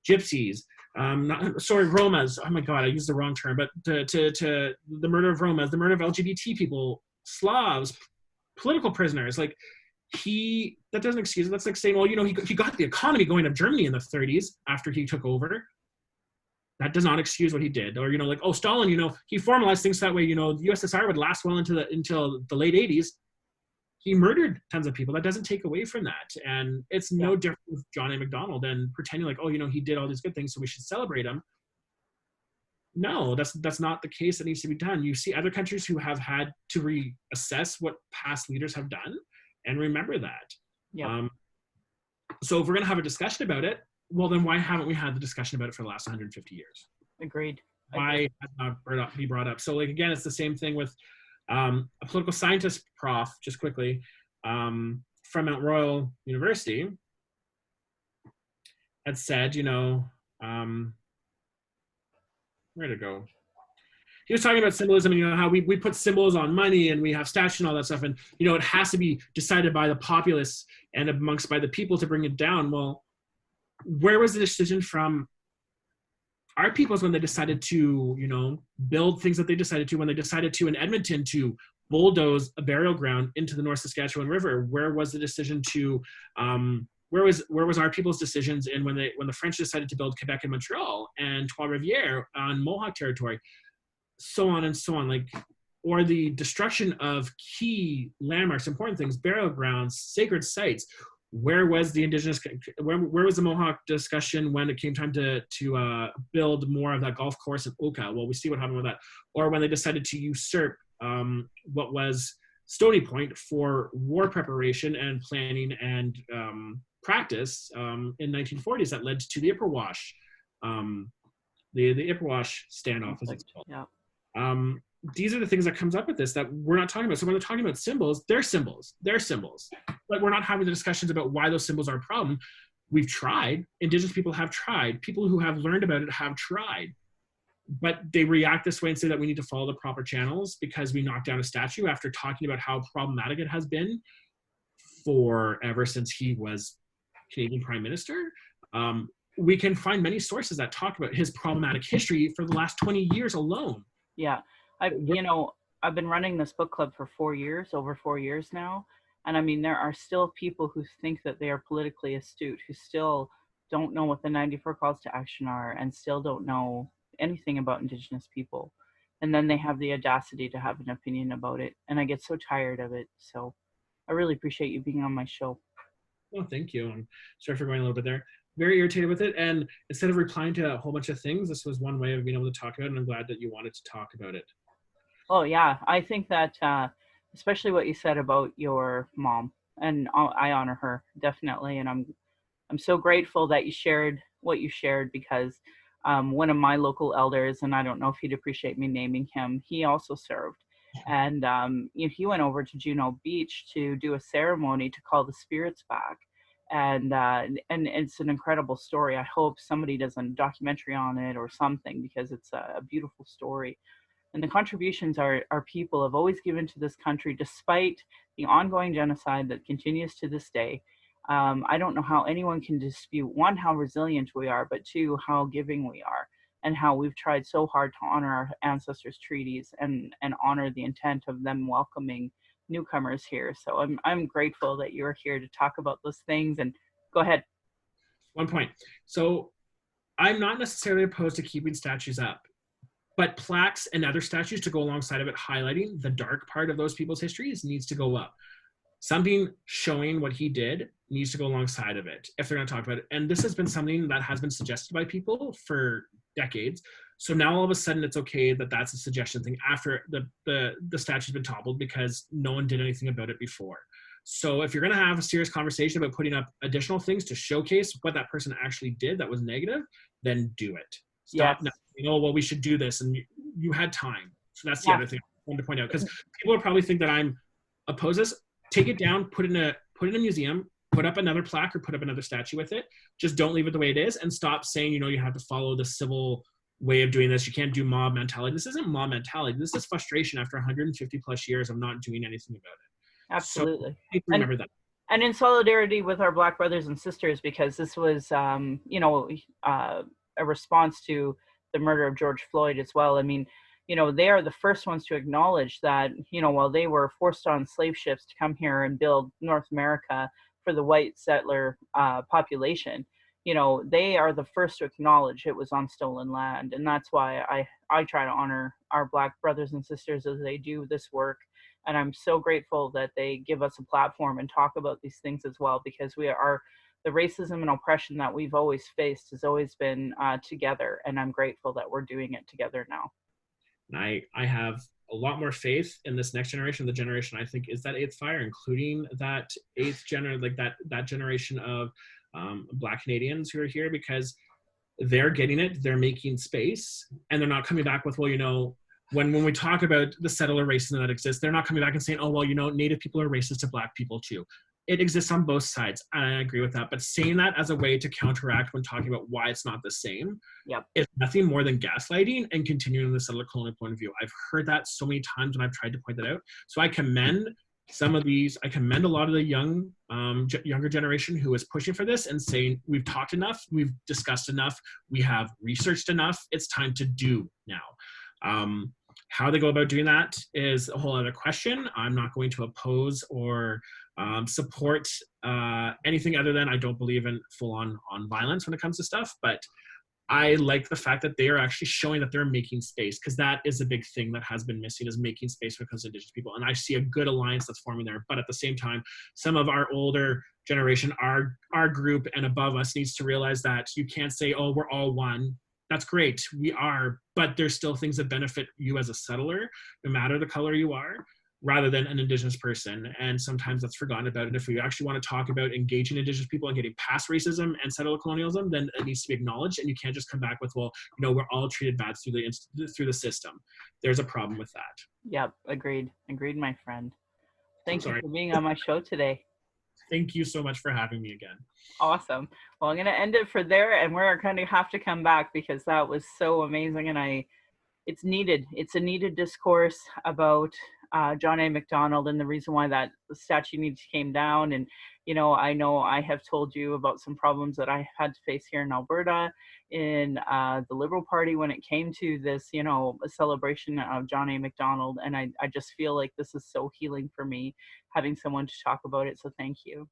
gypsies, Romas. Oh my God, I used the wrong term, but to the murder of Romas, the murder of LGBT people, Slavs, political prisoners, like, that doesn't excuse it. That's like saying, well, you know, he got the economy going of Germany in the 30s after he took over. That does not excuse what he did. Or, you know, like, oh, Stalin, you know, he formalized things that way, you know, the USSR would last well until the late 80s. He murdered tons of people. That doesn't take away from that. And it's no different with John A. Macdonald and pretending like, oh, you know, he did all these good things, so we should celebrate him. No, that's not the case that needs to be done. You see other countries who have had to reassess what past leaders have done and remember that. Yeah. So if we're going to have a discussion about it, well, then why haven't we had the discussion about it for the last 150 years? Agreed. Why has not be brought up? So, like, again, it's the same thing with a political scientist prof, just quickly, from Mount Royal University, had said, you know, where'd it go? He was talking about symbolism and, you know, how we put symbols on money and we have statues and all that stuff. And, you know, it has to be decided by the populace and amongst by the people to bring it down. Well, where was the decision from our peoples when they decided to, you know, build things that they decided to, when they decided to in Edmonton to bulldoze a burial ground into the North Saskatchewan River? Where was the decision to, where was our people's decisions in when the French decided to build Quebec and Montreal and Trois-Rivières on Mohawk territory? So on and so on, like, or the destruction of key landmarks, important things, burial grounds, sacred sites. Where was the indigenous? Where was the Mohawk discussion when it came time to build more of that golf course in Oka? Well, we see what happened with that. Or when they decided to usurp what was Stony Point for war preparation and planning and practice in 1940s, that led to the Ipperwash, the Ipperwash standoff, as it's called. Yeah. These are the things that comes up with this that we're not talking about. So when they're talking about symbols, they're symbols. But we're not having the discussions about why those symbols are a problem. We've tried. Indigenous people have tried. People who have learned about it have tried. But they react this way and say that we need to follow the proper channels because we knocked down a statue after talking about how problematic it has been forever since he was Canadian Prime Minister. We can find many sources that talk about his problematic history for the last 20 years alone. Yeah. I've been running this book club for over 4 years now. And I mean, there are still people who think that they are politically astute, who still don't know what the 94 calls to action are and still don't know anything about Indigenous people. And then they have the audacity to have an opinion about it. And I get so tired of it. So I really appreciate you being on my show. Well, thank you. I'm sorry for going a little bit there. Very irritated with it. And instead of replying to a whole bunch of things, this was one way of being able to talk about it. And I'm glad that you wanted to talk about it. Oh, yeah. I think that especially what you said about your mom, and I honor her definitely. And I'm so grateful that you shared what you shared because one of my local elders, and I don't know if he'd appreciate me naming him, he also served. And he went over to Juno Beach to do a ceremony to call the spirits back. And it's an incredible story. I hope somebody does a documentary on it or something because it's a beautiful story. And the contributions our people have always given to this country, despite the ongoing genocide that continues to this day. I don't know how anyone can dispute, one, how resilient we are, but two, how giving we are, and how we've tried so hard to honor our ancestors' treaties and honor the intent of them welcoming newcomers here. So I'm grateful that you're here to talk about those things. And go ahead. One point. So I'm not necessarily opposed to keeping statues up, but plaques and other statues to go alongside of it, highlighting the dark part of those people's histories, needs to go up. Something showing what he did needs to go alongside of it if they're going to talk about it. And this has been something that has been suggested by people for decades. So now all of a sudden it's okay that that's a suggestion thing after the statue's been toppled because no one did anything about it before. So if you're going to have a serious conversation about putting up additional things to showcase what that person actually did that was negative, then do it. Stop now. Well, we should do this. And you had time. So that's the other thing I wanted to point out. Because people will probably think that I'm opposed to this. Take it down, put it in a museum, put up another plaque or put up another statue with it. Just don't leave it the way it is, and stop saying, you have to follow the civil way of doing this. You can't do mob mentality. This isn't mob mentality. This is frustration after 150 plus years of not doing anything about it. Absolutely. So remember that. And in solidarity with our Black brothers and sisters, because this was, a response to the murder of George Floyd as well. I mean, they are the first ones to acknowledge that, while they were forced on slave ships to come here and build North America for the white settler population, they are the first to acknowledge it was on stolen land. And that's why I try to honor our Black brothers and sisters as they do this work. And I'm so grateful that they give us a platform and talk about these things as well, because the racism and oppression that we've always faced has always been together. And I'm grateful that we're doing it together now. And I have a lot more faith in this next generation. The generation I think is that eighth fire, including that that generation of Black Canadians who are here, because they're getting it, they're making space, and they're not coming back with, when we talk about the settler racism that exists, they're not coming back and saying, Native people are racist to Black people too. It exists on both sides. I agree with that. But saying that as a way to counteract when talking about why it's not the same is nothing more than gaslighting and continuing the settler colonial point of view. I've heard that so many times when I've tried to point that out. So I commend some of these. I commend a lot of the younger generation who is pushing for this and saying, we've talked enough, we've discussed enough, we have researched enough, it's time to do now. How they go about doing that is a whole other question. I'm not going to oppose or support anything other than I don't believe in full-on violence when it comes to stuff, but I like the fact that they are actually showing that they're making space, because that is a big thing that has been missing, is making space when it comes to Indigenous people. And I see a good alliance that's forming there. But at the same time, some of our older generation, our group and above us, needs to realize that you can't say, we're all one. That's great, we are, but there's still things that benefit you as a settler, no matter the color you are, rather than an Indigenous person. And sometimes that's forgotten about. And if we actually want to talk about engaging Indigenous people and getting past racism and settler colonialism, then it needs to be acknowledged. And you can't just come back with, we're all treated bad through the system. There's a problem with that. Yep, agreed, my friend. Thank you for being on my show today. Thank you so much for having me again. Awesome. Well, I'm going to end it for there, and we're going to have to come back because that was so amazing, and it's needed. It's a needed discourse about John A. Macdonald and the reason why that statue came down. And, I know I have told you about some problems that I had to face here in Alberta in the Liberal Party when it came to this, a celebration of John A. Macdonald. And I just feel like this is so healing for me, having someone to talk about it. So thank you.